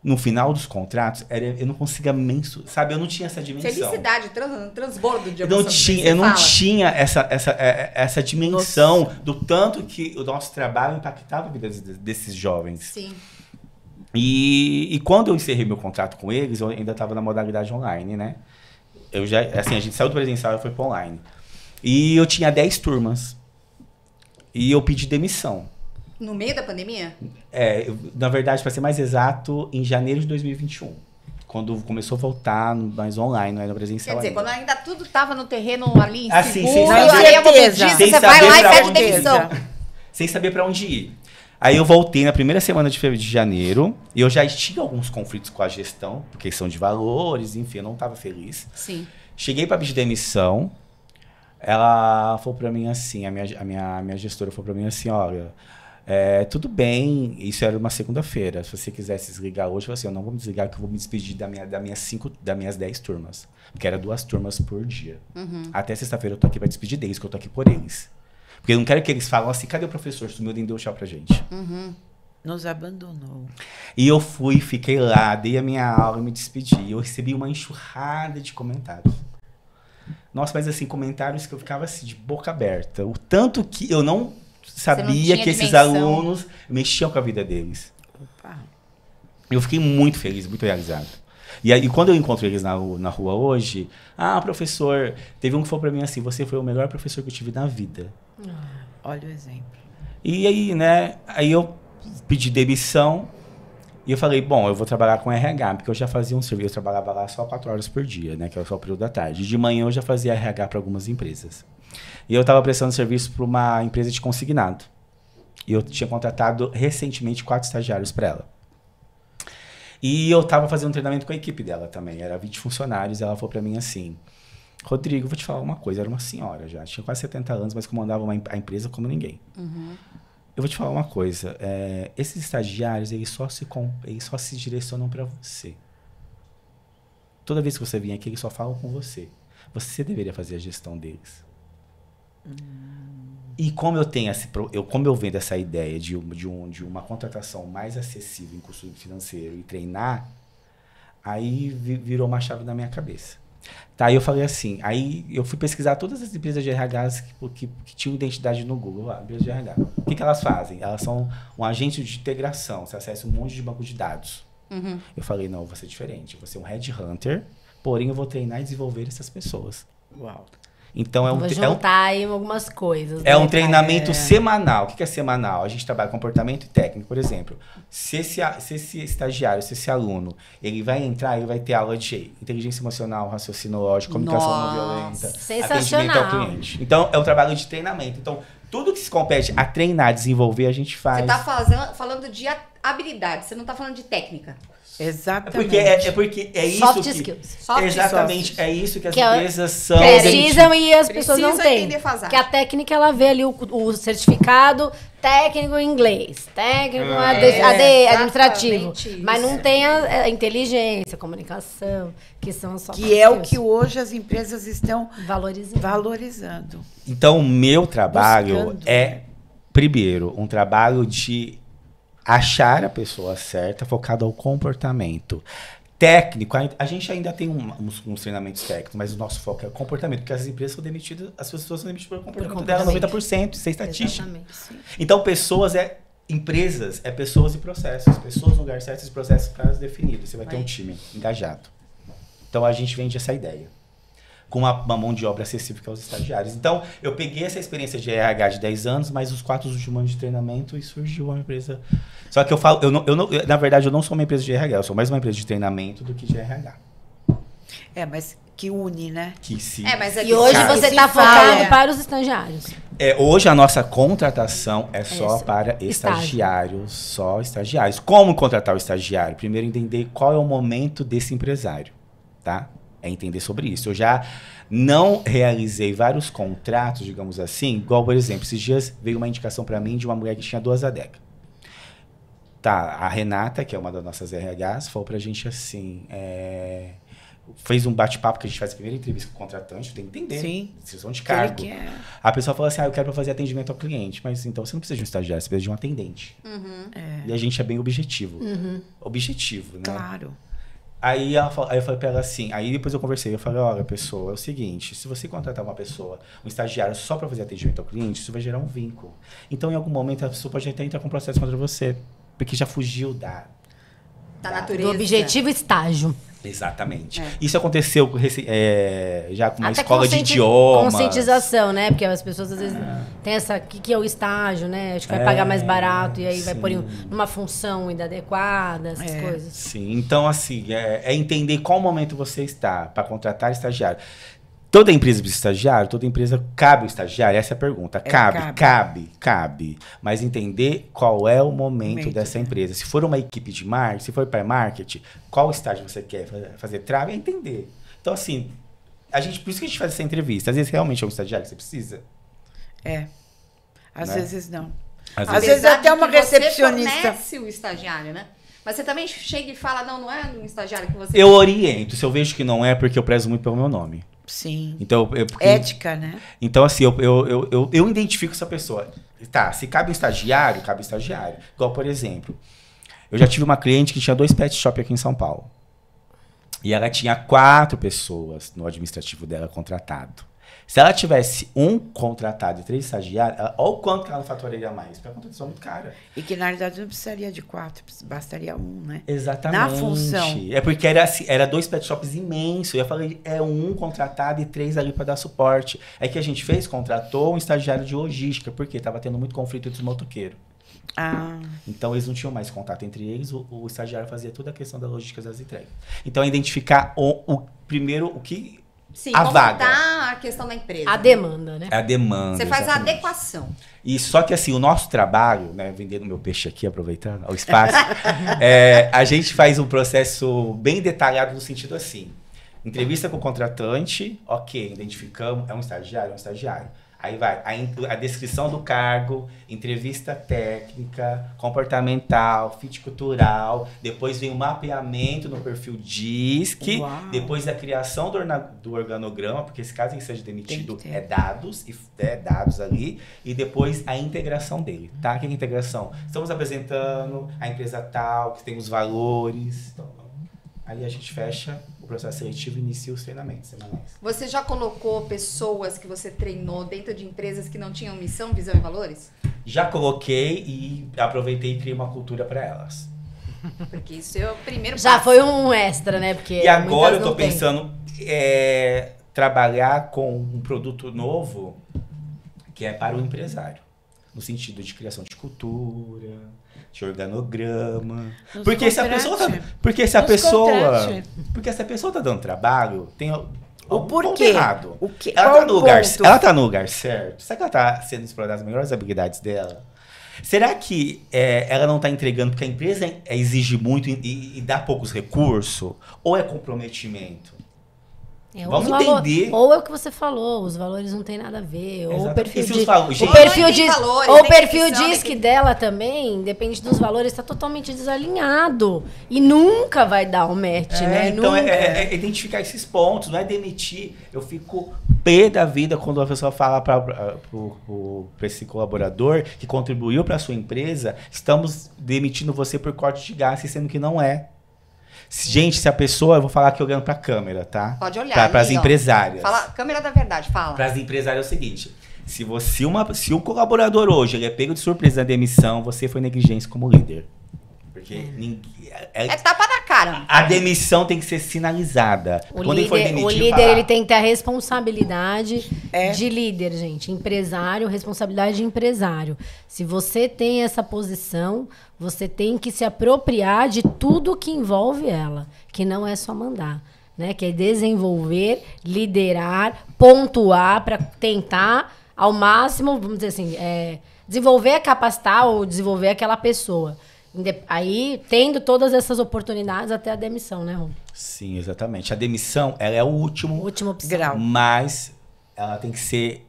no final dos contratos, eu não conseguia mensurar, sabe? Eu não tinha essa dimensão. Felicidade, transbordo de Eu emoção. não tinha essa dimensão do tanto que o nosso trabalho impactava a vida desses jovens. Sim. E quando eu encerrei meu contrato com eles, eu ainda estava na modalidade online, né? A gente saiu do presencial e foi para online. E eu tinha 10 turmas. E eu pedi demissão. No meio da pandemia? Na verdade, para ser mais exato, em janeiro de 2021. Quando começou a voltar mais online, não era presencial. Quer dizer, ainda. quando ainda tudo estava no terreno ali, assim, seguro, sem aí eu vou pedir, sem você vai saber lá e pra pede onde- demissão. Sem saber para onde ir. Aí eu voltei na primeira semana de janeiro, e eu já tinha alguns conflitos com a gestão, por questão de valores, enfim, eu não estava feliz. Sim. Cheguei para pedir demissão, ela falou para mim assim, a minha gestora falou para mim assim, olha, tudo bem, isso era uma segunda-feira, se você quiser se desligar hoje, eu falei assim, eu não vou me desligar, que eu vou me despedir das minhas 10 turmas, porque era 2 turmas por dia. Até sexta-feira eu tô aqui para despedir deles, que eu tô aqui por eles. Porque eu não quero que eles falem assim, cadê o professor? Sumiu, nem deu tchau pra gente. Nos abandonou. E eu fiquei lá, dei a minha aula e me despedi. E eu recebi uma enxurrada de comentários. Nossa, mas assim, comentários que eu ficava assim, de boca aberta. O tanto que eu não sabia que esses alunos mexiam com a vida deles. Opa. Eu fiquei muito feliz, muito realizado. E aí, quando eu encontro eles na rua hoje, professor, teve um que falou pra mim assim, você foi o melhor professor que eu tive na vida. Olha o exemplo. E aí, né, eu pedi demissão e eu falei, bom, eu vou trabalhar com RH, porque eu já fazia um serviço, eu trabalhava lá só 4 horas por dia, né, que era só o período da tarde. De manhã eu já fazia RH para algumas empresas. E eu estava prestando serviço para uma empresa de consignado. E eu tinha contratado recentemente 4 estagiários para ela. E eu estava fazendo um treinamento com a equipe dela também, era 20 funcionários, e ela falou para mim assim, Rodrigo, vou te falar uma coisa, era uma senhora já, tinha quase 70 anos, mas comandava a empresa como ninguém. Eu vou te falar uma coisa, esses estagiários, eles só se direcionam para você. Toda vez que você vem aqui, eles só falam com você. Você deveria fazer a gestão deles. E como eu tenho como eu vendo essa ideia de uma contratação mais acessível em custo financeiro e treinar, aí virou uma chave na minha cabeça. Tá, aí eu falei assim, aí eu fui pesquisar todas as empresas de RH que tinham identidade no Google, empresas de RH. O que elas fazem? Elas são um agente de integração, você acessa um monte de banco de dados. Eu falei, não, eu vou ser diferente, eu vou ser um headhunter, porém eu vou treinar e desenvolver essas pessoas. Uau. Então Vou juntar aí algumas coisas. É um treinamento semanal. O que é semanal? A gente trabalha comportamento e técnico, por exemplo. Se esse estagiário, se esse aluno, ele vai entrar, ele vai ter aula de inteligência emocional, raciocínio lógico, comunicação não violenta, atendimento ao cliente. Então, é um trabalho de treinamento. Então, tudo que se compete a treinar, desenvolver, a gente faz. Você está falando de habilidade, você não está falando de técnica. Exatamente. Porque é isso Soft que... skills. Exatamente, é isso que as empresas são... Precisam e as pessoas não têm. Defasagem. Que a técnica, ela vê ali o certificado técnico em inglês, técnico administrativo. Isso. Mas não tem a inteligência, a comunicação, que são só Que é o que hoje as empresas estão valorizando. Então, o meu trabalho Buscando. primeiro, um trabalho de achar a pessoa certa, focado ao comportamento. Técnico, a gente ainda tem uns treinamentos técnicos, mas o nosso foco é comportamento, porque as empresas são demitidas, as pessoas são demitidas pelo comportamento dela, 90%, isso é estatística. Então, empresas, pessoas e processos. Pessoas no lugar certo e processos claros definidos. Você vai ter um time engajado. Então, a gente vende essa ideia. Com uma mão de obra acessível que é os estagiários. Então, eu peguei essa experiência de RH de 10 anos, mais os 4 últimos anos de treinamento e surgiu uma empresa... Só que eu falo, na verdade, eu não sou uma empresa de RH, eu sou mais uma empresa de treinamento do que de RH. Mas que une, né? E hoje você está focado para os estagiários. Hoje a nossa contratação é só para estagiários, só estagiários. Como contratar o estagiário? Primeiro, entender qual é o momento desse empresário, tá? É entender sobre isso. Eu já não realizei vários contratos, digamos assim, igual, por exemplo, esses dias veio uma indicação para mim de uma mulher que tinha 2 adega. Tá, a Renata, que é uma das nossas RHs, falou pra gente assim, fez um bate-papo, que a gente faz a primeira entrevista com o contratante, tem que entender. Sim. Decisão de cargo. A pessoa fala assim, eu quero fazer atendimento ao cliente. Mas então você não precisa de um estagiário, você precisa de um atendente. E a gente é bem objetivo. Objetivo, né? Claro. Aí eu falei pra ela assim, aí depois eu conversei, eu falei, olha, pessoa, é o seguinte, se você contratar uma pessoa, um estagiário só para fazer atendimento ao cliente, isso vai gerar um vínculo. Então, em algum momento, a pessoa pode até entrar com processo contra você, porque já fugiu da natureza. Do objetivo estágio. Exatamente. Isso aconteceu já com uma Até escola de idiomas. Conscientização, né? Porque as pessoas às vezes têm essa... O que é o estágio, né? Acho que vai pagar mais barato e aí vai pôr numa função inadequada, essas coisas. Sim, então assim, é entender qual momento você está para contratar estagiário. Toda empresa precisa de estagiário? Toda empresa cabe o estagiário? Essa é a pergunta. Cabe. Mas entender qual é o momento dessa empresa. Se for uma equipe de marketing, se for para marketing, qual estágio você quer fazer? Trava e entender. Então, assim, por isso que a gente faz essa entrevista. Às vezes, realmente é um estagiário que você precisa. Às vezes não. Às vezes até uma recepcionista. Você fornece o estagiário, né? Mas você também chega e fala, não é um estagiário que você... Eu oriento. Se eu vejo que não é, porque eu prezo muito pelo meu nome. Sim. Então, ética, né? Então, assim, eu identifico essa pessoa. Tá, se cabe um estagiário, cabe um estagiário. Igual, por exemplo, eu já tive uma cliente que tinha 2 pet shop aqui em São Paulo. E ela tinha 4 pessoas no administrativo dela contratado. Se ela tivesse 1 contratado e 3 estagiários, olha o quanto que ela não faturaria mais. Porque a contratação é muito cara. E que, na realidade, não precisaria de 4, bastaria 1, né? Exatamente. Na função. É porque era 2 pet shops imensos. Eu falei, 1 contratado e 3 ali para dar suporte. Aí que a gente fez, contratou um estagiário de logística, porque estava tendo muito conflito entre os motoqueiros. Então, eles não tinham mais contato entre eles. O estagiário fazia toda a questão da logística das entregas. Então, identificar primeiro o que... Sim, a como vaga. tá a questão da empresa. A demanda, né? A demanda. Você faz exatamente. a adequação. E só que assim, o nosso trabalho, né, vendendo meu peixe aqui, aproveitando o espaço, a gente faz um processo bem detalhado no sentido assim. Entrevista com o contratante, ok, identificamos, é um estagiário? Aí vai a descrição do cargo, entrevista técnica, comportamental, fit cultural, depois vem o mapeamento no perfil DISC, depois a criação do organograma, porque esse caso em que seja demitido é dados ali, e depois a integração dele, tá? Que é a integração? Estamos apresentando a empresa tal, que tem os valores, então, aí a gente fecha o processo seletivo e inicia os treinamentos semanais. Você já colocou pessoas que você treinou dentro de empresas que não tinham missão, visão e valores? Já coloquei e aproveitei e criei uma cultura para elas. Porque isso é o primeiro Já passo. foi um extra, né? Porque e agora eu não tô tem. pensando trabalhar com um produto novo que é para o empresário. No sentido de criação de cultura, de organograma. Porque se a pessoa tá dando trabalho, tem o porquê errado. Ela tá no lugar certo. Será que ela tá sendo explorada as melhores habilidades dela? Será que ela não tá entregando porque a empresa exige muito e dá poucos recursos? Ou é comprometimento? Vamos entender. Ou é o que você falou, os valores não tem nada a ver. Ou o perfil DISC dela também, depende dos valores, está totalmente desalinhado. E nunca vai dar um match, né? Então, é identificar esses pontos, não é demitir. Eu fico pé da vida quando a pessoa fala para esse colaborador que contribuiu para a sua empresa, estamos demitindo você por corte de gastos, sendo que não é. Gente, se a pessoa... Eu vou falar aqui olhando pra câmera, tá? Pode olhar. Para as empresárias. Fala, câmera da verdade, fala. Para as empresárias é o seguinte. Se um colaborador hoje ele é pego de surpresa na demissão, você foi negligência como líder. Porque ninguém... É tapa na cara. A demissão tem que ser sinalizada. O líder ele tem que ter a responsabilidade de líder, gente. Empresário, responsabilidade de empresário. Se você tem essa posição, você tem que se apropriar de tudo que envolve ela. Que não é só mandar. Né? Que é desenvolver, liderar, pontuar para tentar, ao máximo, vamos dizer assim, desenvolver, capacitar ou desenvolver aquela pessoa. Aí, tendo todas essas oportunidades até a demissão, né, Rom? Sim, exatamente. A demissão, ela é o último grau. Mas ela tem que ser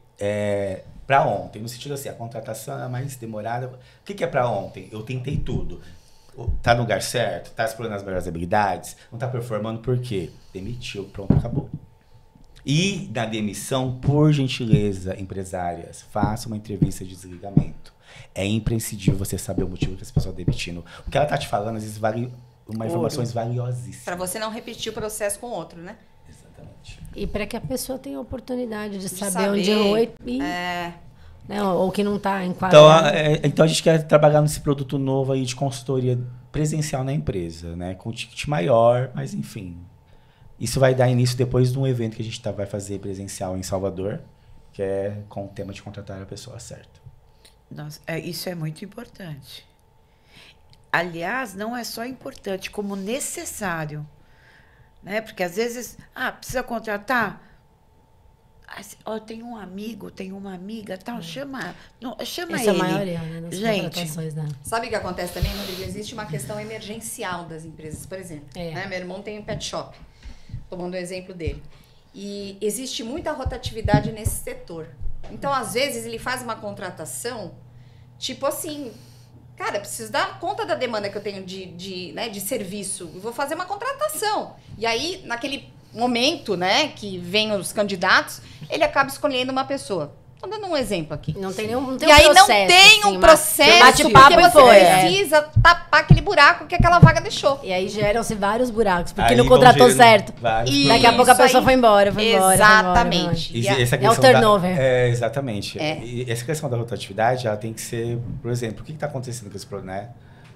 para ontem. No sentido assim, a contratação é mais demorada. O que é para ontem? Eu tentei tudo. Tá no lugar certo? Tá explorando as melhores habilidades? Não tá performando por quê? Demitiu, pronto, acabou. E na demissão, por gentileza, empresárias, faça uma entrevista de desligamento. É imprescindível você saber o motivo que essa pessoa está demitindo. O que ela tá te falando, às vezes, vale uma informações valiosíssimas. Para você não repetir o processo com outro, né? Exatamente. E para que a pessoa tenha a oportunidade de saber onde errou e... Né, ou que não está enquadrado. Então a gente quer trabalhar nesse produto novo aí de consultoria presencial na empresa, né? Com ticket maior, mas enfim. Isso vai dar início depois de um evento que a gente vai fazer presencial em Salvador, que é com o tema de contratar a pessoa certa. Nossa, isso é muito importante. Aliás, não é só importante, como necessário. Né? Porque às vezes, precisa contratar... tem um amigo, tem uma amiga, tal, chama Essa ele. É a maioria, né, das gente, né? Sabe o que acontece também, Rodrigo? Existe uma questão emergencial das empresas, por exemplo. Né? Meu irmão tem um pet shop, tomando o exemplo dele. E existe muita rotatividade nesse setor. Então, às vezes, ele faz uma contratação, tipo assim, cara, preciso dar conta da demanda que eu tenho de serviço. Eu vou fazer uma contratação. E aí, naquele momento, né, que vem os candidatos, ele acaba escolhendo uma pessoa. Tô dando um exemplo aqui. Não tem nenhum e aí não tem um processo porque você precisa tapar aquele buraco que aquela vaga deixou. E aí geram-se vários buracos, porque não contratou certo. E daqui a pouco a pessoa foi embora. Exatamente. É o turnover. Exatamente. E essa questão da rotatividade, ela tem que ser, por exemplo, o que está acontecendo com esse problema, né?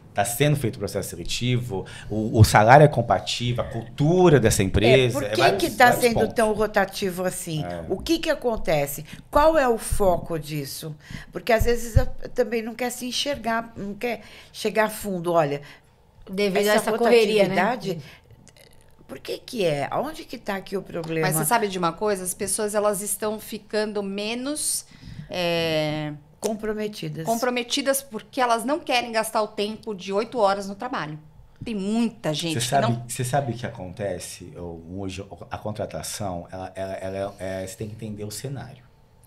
Está sendo feito o processo seletivo, o salário é compatível, a cultura dessa empresa... Por que está sendo tão rotativo assim? O que acontece? Qual é o foco disso? Porque às vezes também não quer se enxergar, não quer chegar a fundo. Olha, devido a essa correria, né? Por que é? Aonde que está aqui o problema? Mas você sabe de uma coisa? As pessoas elas estão ficando menos... Comprometidas porque elas não querem gastar o tempo de 8 horas no trabalho. Tem muita gente Você sabe o que acontece? Hoje, a contratação, você tem que entender o cenário.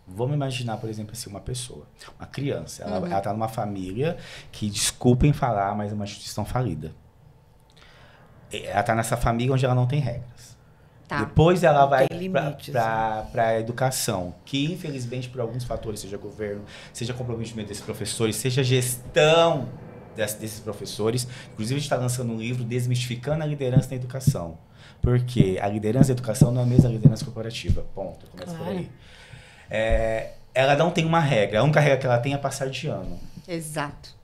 Vamos imaginar, por exemplo, assim, uma pessoa, uma criança. Ela está numa família que, desculpem falar, mas é uma instituição falida. Ela está nessa família onde ela não tem regras. Tá. Depois ela vai para a educação, que infelizmente por alguns fatores, seja governo, seja comprometimento desses professores, seja gestão desses professores. Inclusive a gente está lançando um livro Desmistificando a Liderança na Educação. Porque a liderança da educação não é a mesma liderança corporativa. Ponto. Começa por aí. Ela não tem uma regra. A única regra que ela tem é passar de ano. Exato.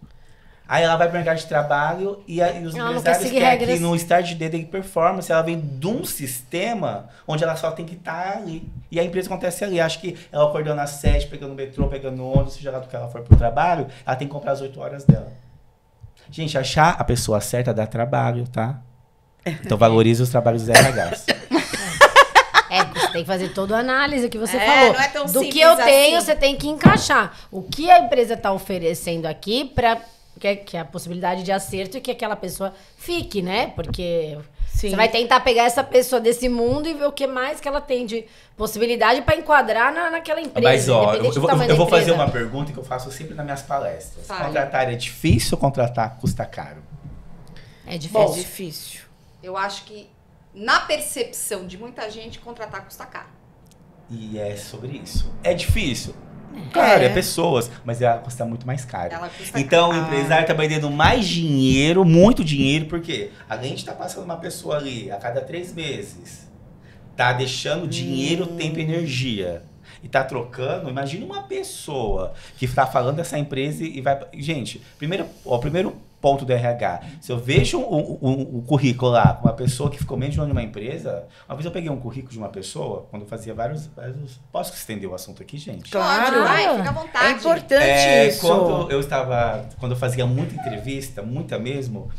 Aí ela vai para o mercado de trabalho e os empresários querem que no start de performance ela vem de um sistema onde ela só tem que estar ali. E a empresa acontece ali. Acho que ela acordando às 7, pegando o metrô, pegando o ônibus, seja lá do que ela for pro trabalho, ela tem que comprar as 8 horas dela. Gente, achar a pessoa certa dá trabalho, tá? Então valorize os trabalhos dos RHs. Você tem que fazer toda a análise que você falou. Não é tão do que eu tenho, você tem que encaixar. O que a empresa está oferecendo aqui para... Que é a possibilidade de acerto e que aquela pessoa fique, né? Porque você vai tentar pegar essa pessoa desse mundo e ver o que mais que ela tem de possibilidade para enquadrar naquela empresa. Mas, ó, eu vou fazer uma pergunta que eu faço sempre nas minhas palestras. Contratar é difícil ou contratar custa caro? É difícil. É difícil. Eu acho que, na percepção de muita gente, contratar custa caro. E é sobre isso. É difícil? Claro, é pessoas, mas ela custa muito mais caro. Então, o empresário está vendendo mais dinheiro, muito dinheiro, porque além de estar passando uma pessoa ali a cada 3 meses, tá deixando dinheiro, tempo e energia. E tá trocando, imagina uma pessoa que está falando dessa empresa e vai... Gente, primeiro ponto do RH. Se eu vejo um currículo lá, com uma pessoa que ficou menos de um ano numa empresa, uma vez eu peguei um currículo de uma pessoa, quando eu fazia vários... Posso estender o assunto aqui, gente? Claro, fica à vontade. É importante isso. Quando eu fazia muita entrevista, muita mesmo,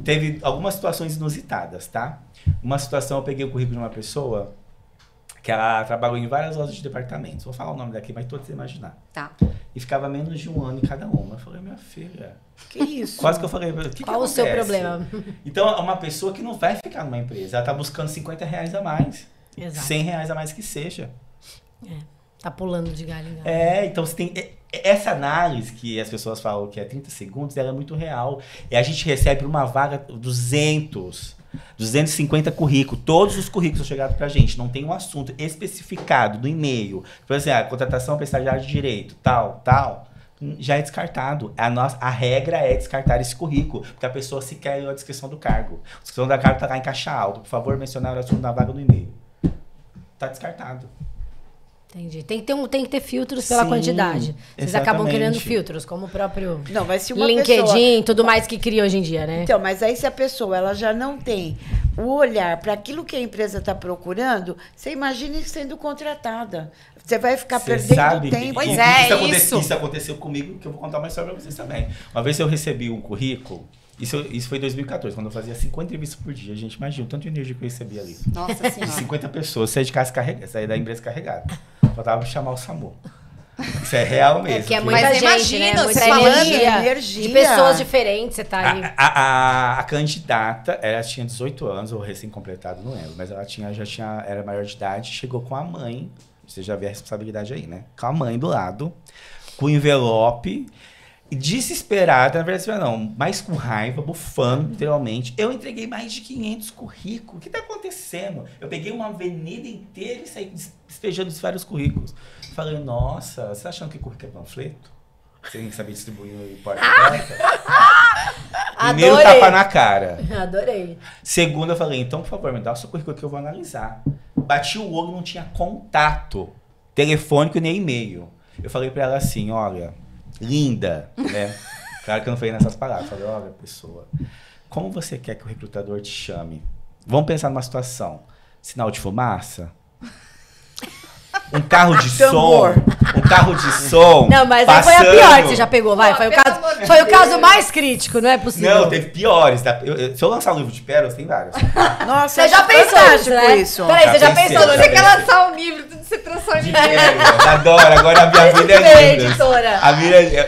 teve algumas situações inusitadas, tá? Uma situação, eu peguei o currículo de uma pessoa que ela trabalhou em várias lojas de departamentos. Vou falar o nome daqui, mas todos imaginar. Tá. E ficava menos de um ano em cada uma. Eu falei, minha filha... Que isso? Quase que eu falei, qual o seu problema? Então, é uma pessoa que não vai ficar numa empresa. Ela tá buscando R$50 a mais. Exato. R$100 a mais que seja. Tá pulando de galho em galho. Então você tem... essa análise que as pessoas falam que é 30 segundos, ela é muito real. E a gente recebe uma vaga 250 currículos. Todos os currículos são chegados pra gente. Não tem um assunto especificado no e-mail. Por exemplo, contratação para estagiário de direito, tal. Já é descartado. A regra é descartar esse currículo, porque a pessoa sequer leu a descrição do cargo. A descrição do cargo está lá em caixa alta. Por favor, mencionar o assunto na vaga no e-mail. Está descartado. Entendi. Tem que ter filtros pela quantidade. Vocês acabam criando filtros, como o próprio LinkedIn, tudo mais que cria hoje em dia, né? Então, mas aí se a pessoa ela já não tem o olhar para aquilo que a empresa está procurando, você imagine sendo contratada. Você vai ficar perdendo tempo. Pois isso aconteceu comigo, que eu vou contar uma história para vocês também. Uma vez eu recebi um currículo, isso foi em 2014, quando eu fazia 50 entrevistas por dia. Gente, imagina o tanto de energia que eu recebia ali. Nossa Senhora. De 50 pessoas, saí de casa saí da empresa carregada. Faltava chamar o SAMU. Isso é real mesmo. Que é muita gente, imagina, né? Muita energia. De pessoas diferentes, você tá ali. A candidata, ela tinha 18 anos, ou recém-completado, não lembro, mas ela era maior de idade, chegou com a mãe, você já vê a responsabilidade aí, né? Com a mãe do lado, com o envelope, desesperada, na verdade, não, mas com raiva, bufando, literalmente. Eu entreguei mais de 500 currículos. O que tá acontecendo? Eu peguei uma avenida inteira e saí despejando vários currículos. Falei, nossa, você tá achando que currículo é panfleto? Você tem que saber distribuir no porta a porta? Primeiro tapa na cara. Adorei. Segundo, eu falei, então, por favor, me dá o seu currículo que eu vou analisar. Bati o olho, não tinha contato telefônico nem e-mail. Eu falei pra ela assim, olha, linda, né? Claro que eu não falei nessas palavras. Eu falei, olha, pessoa, como você quer que o recrutador te chame? Vamos pensar numa situação. Sinal de fumaça? Um carro de som. Um carro de som. Não, mas aí foi a pior que você já pegou, vai. Foi o caso mais crítico, não é possível. Não, teve piores. Tá? Se eu lançar um livro de pérolas, tem vários. Nossa, você já pensou isso, né? Isso. Peraí, você já pensou? Você quer lançar um livro, tudo se transforma em pérolas. Adoro, agora a minha vida é linda. Editora.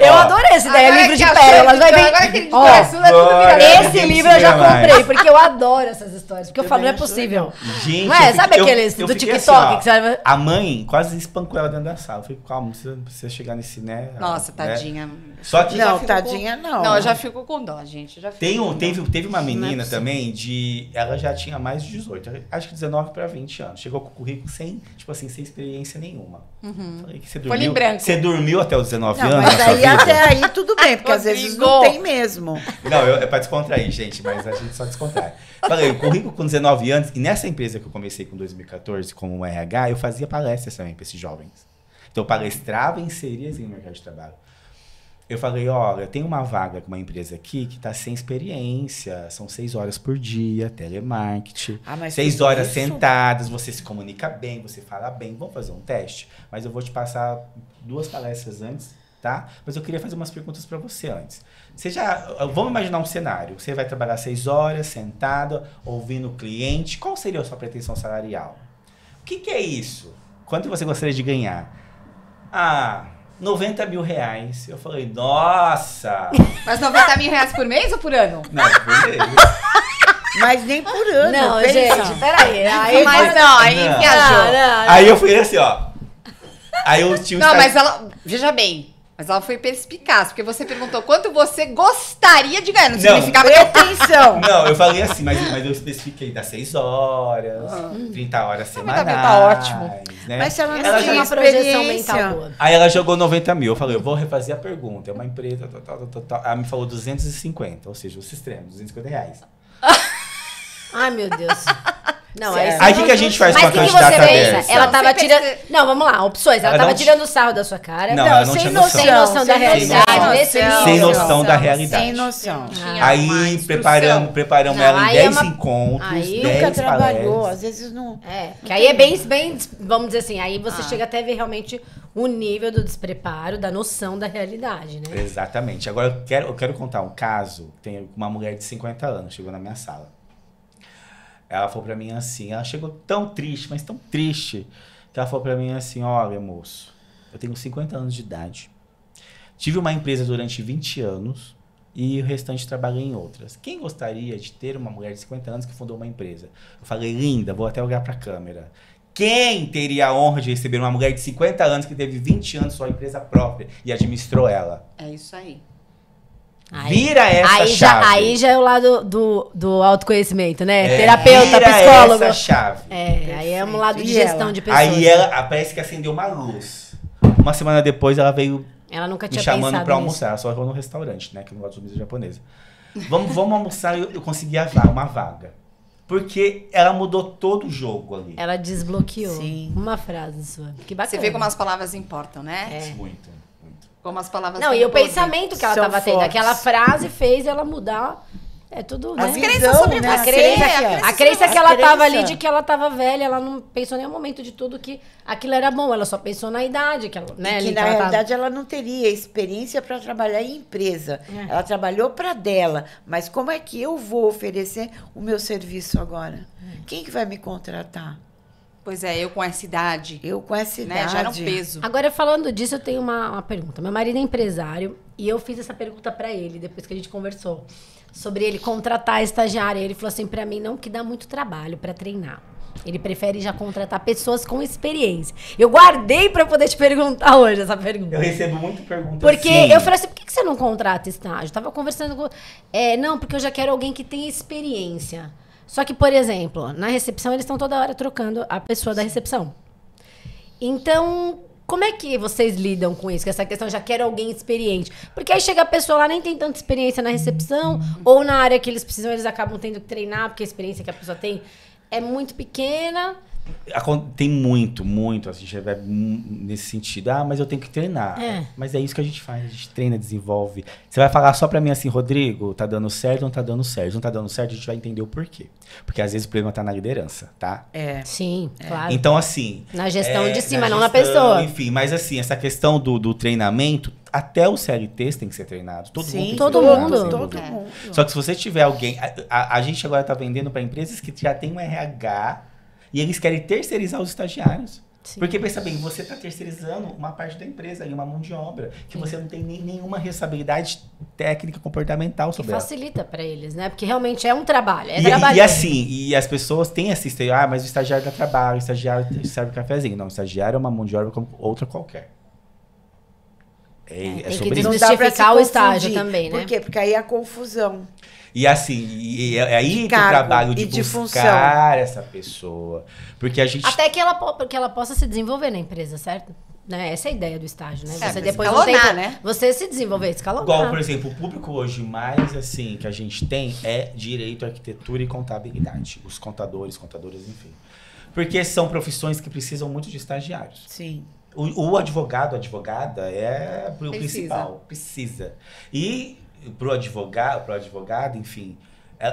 Eu adorei essa ideia, livro de pérolas. Vai bem. Esse livro eu já comprei, porque eu adoro essas histórias. Porque eu falo, não é possível. Gente, não é? Sabe aqueles do TikTok? Que você vai... A mãe quase espancou ela dentro da sala. Eu falei, calma, não precisa chegar nesse, né? Nossa, tadinha. Só que não, tadinha não. Não, eu já fico com dó, gente. Teve uma menina também ela já tinha mais de 18, acho que 19 para 20 anos. Chegou com o currículo sem experiência nenhuma. Falei que Folha em branco. Você dormiu até os 19 não, anos? Mas aí até aí tudo bem, porque às vezes não tem mesmo. Não, é pra descontrair, gente, mas a gente só descontrai. Falei, o currículo com 19 anos, e nessa empresa que eu comecei com 2014 como RH, eu fazia palestras também para esses jovens. Então eu palestrava e inseria em mercado de trabalho. Eu falei, olha, tem uma vaga com uma empresa aqui que está sem experiência, são 6 horas por dia, telemarketing, 6 horas sentadas, você se comunica bem, você fala bem, vamos fazer um teste? Mas eu vou te passar 2 palestras antes, tá? Mas eu queria fazer umas perguntas para você antes. Vamos imaginar um cenário, você vai trabalhar 6 horas, sentada, ouvindo o cliente, qual seria a sua pretensão salarial? O que é isso? Quanto você gostaria de ganhar? 90 mil reais. Eu falei, nossa! Mas 90 mil reais por mês ou por ano? Não, por mês. Mas nem por ano. Não, pensa. gente, peraí. Aí viajou. Aí eu fui assim, ó. Aí eu tinha Não, mas ela... Veja bem. Mas ela foi perspicaz, porque você perguntou quanto você gostaria de ganhar. Não significava que atenção. Não, eu falei assim, mas eu especifiquei das 6 horas, 30 horas semanais. Tá ótimo. Né? Mas se ela não tem uma projeção mental boa. Aí ela jogou 90 mil. Eu falei, eu vou refazer a pergunta. É uma empresa, tal. Ela me falou 250, ou seja, os extremos, 250 reais. Ai, meu Deus. Não, aí o que a gente faz com a candidata dessa? Ela tava tirando... Não, vamos lá, opções. Ela tava tirando o sarro da sua cara. Não, ela não tinha noção. Sem noção da realidade. Sem noção da realidade. Sem noção. Aí preparamos ela em 10 encontros, 10 nunca trabalhou, palestras. às vezes não... Que aí é bem, vamos dizer assim, aí você chega até a ver realmente o nível do despreparo, da noção da realidade, né? Exatamente. Agora, eu quero contar um caso. Tem uma mulher de 50 anos, chegou na minha sala. Ela falou pra mim assim, ela chegou tão triste, mas tão triste, que ela falou pra mim assim, olha, moço, eu tenho 50 anos de idade, tive uma empresa durante 20 anos e o restante trabalhei em outras. Quem gostaria de ter uma mulher de 50 anos que fundou uma empresa? Eu falei, linda, vou até olhar pra câmera. Quem teria a honra de receber uma mulher de 50 anos que teve 20 anos sua empresa própria e administrou ela? É isso aí. Vira essa chave. Aí já é o lado do autoconhecimento, né? Terapeuta, vira psicólogo. Essa chave. Aí é um lado de E gestão ela? de pessoas. Aí ela parece que acendeu uma luz. Uma semana depois ela veio Ela nunca me tinha chamando pensado pra nisso. almoçar. Ela só errou no restaurante, né? Que eu não gosto de comida japonesa. Vamos almoçar e eu consegui uma vaga. Porque ela mudou todo o jogo ali. Ela desbloqueou. Sim. Uma frase sua. Que bacana. Você vê como as palavras importam, né? Muito. Como as palavras Não, têm e o poder. pensamento que ela São tava tendo. fortes. Aquela frase fez ela mudar. É tudo, né? A As visão, crenças sobre né? você. A crença aqui, ó. A crença que A ela tava crença. ali de que ela tava velha, ela não pensou em nenhum momento de tudo que aquilo era bom. Ela só pensou na idade que ela, né? E ali que na ela tava- realidade ela não teria experiência para trabalhar em empresa. É. Ela trabalhou para dela. Mas como é que eu vou oferecer o meu serviço agora? Quem que vai me contratar? Pois é, eu com essa idade, Eu com essa né? idade. Já era um peso. Agora, falando disso, eu tenho uma pergunta. Meu marido é empresário e eu fiz essa pergunta pra ele depois que a gente conversou sobre ele contratar estagiária. Ele falou assim pra mim, não, que dá muito trabalho pra treinar. Ele prefere já contratar pessoas com experiência. Eu guardei pra poder te perguntar hoje essa pergunta. Eu recebo muita pergunta Porque assim. eu falei assim, por que você não contrata estágio? Eu tava conversando com... não, porque eu já quero alguém que tenha experiência. Só que, por exemplo, na recepção, eles estão toda hora trocando a pessoa da recepção. Então, como é que vocês lidam com isso? Com essa questão, já quero alguém experiente. Porque aí chega a pessoa lá, nem tem tanta experiência na recepção, ou na área que eles precisam, eles acabam tendo que treinar, porque a experiência que a pessoa tem é muito pequena. Tem muito, a gente vai nesse sentido. Mas eu tenho que treinar. Mas é isso que a gente faz, a gente treina, desenvolve. Você vai falar só pra mim assim, Rodrigo, tá dando certo ou não tá dando certo? Não tá dando certo, a gente vai entender o porquê. Porque às vezes o problema tá na liderança, tá? Sim, claro. Então, assim... Na gestão de cima, não na na pessoa. Enfim, mas assim, essa questão do treinamento, até os CLTs tem que ser treinado. Todo mundo tem que ser todo treinado, mundo. sem Todo dúvida. mundo. Só que se você tiver alguém... A gente agora tá vendendo para empresas que já tem um RH e eles querem terceirizar os estagiários. Sim. Porque, pensa bem, você está terceirizando uma parte da empresa, ali, uma mão de obra, que você não tem nenhuma responsabilidade técnica, comportamental Que sobre ela. facilita pra eles, né? Porque realmente é um trabalho, é E trabalhoso. assim, e as pessoas têm esse estereótipo, mas o estagiário dá trabalho, o estagiário serve cafezinho. Não, o estagiário é uma mão de obra como outra qualquer. Tem É que sobre isso. Não dá pra se Desmistificar o estágio confundir. também, né? Por quê? Porque aí é a confusão. E assim, é aí que o cargo trabalho de e de buscar essa pessoa. Porque a gente... Até que ela possa se desenvolver na empresa, certo? Né? Essa é a ideia do estágio, né? Você mas depois escalonar, né? Você se desenvolver, escalonar. Igual, por exemplo, o público hoje mais assim que a gente tem é direito, arquitetura e contabilidade. Os contadores, enfim. Porque são profissões que precisam muito de estagiários. Sim. O advogado, a advogada é o Precisa. principal, precisa. E pro advogado, enfim,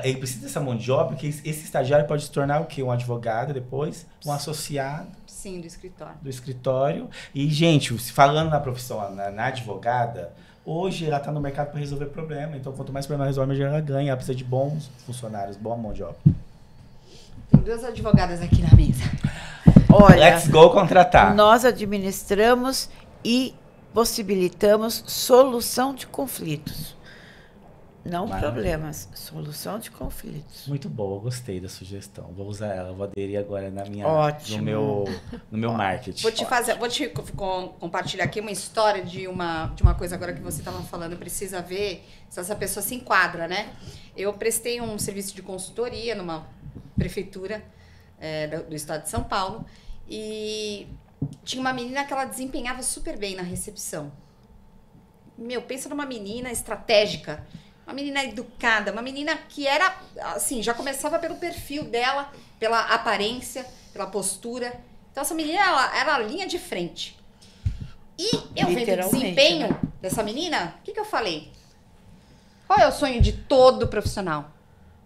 ele precisa dessa mão de obra, porque esse estagiário pode se tornar o quê? Um advogado depois, um associado Sim, do escritório. do escritório. E, gente, falando na profissão, na advogada, hoje ela está no mercado para resolver problema. Então, quanto mais problema resolve, mais ela ganha. Ela precisa de bons funcionários, boa mão de obra. Tem duas advogadas aqui na mesa. Olha, Let's go contratar. nós administramos e possibilitamos solução de conflitos. Não Maravilha. problemas, solução de conflitos. Muito boa, gostei da sugestão. Vou usar ela, vou aderir agora Ótimo. no meu marketing. Vou te compartilhar aqui uma história de uma coisa agora que você estava falando. Precisa ver se essa pessoa se enquadra, né? Eu prestei um serviço de consultoria numa prefeitura do estado de São Paulo e tinha uma menina que ela desempenhava super bem na recepção. Pensa numa menina estratégica, uma menina educada, uma menina que era, assim, já começava pelo perfil dela, pela aparência, pela postura. Então, essa menina, ela era a linha de frente. E eu vendo o Literalmente, desempenho né? dessa menina, o que eu falei? Qual é o sonho de todo profissional?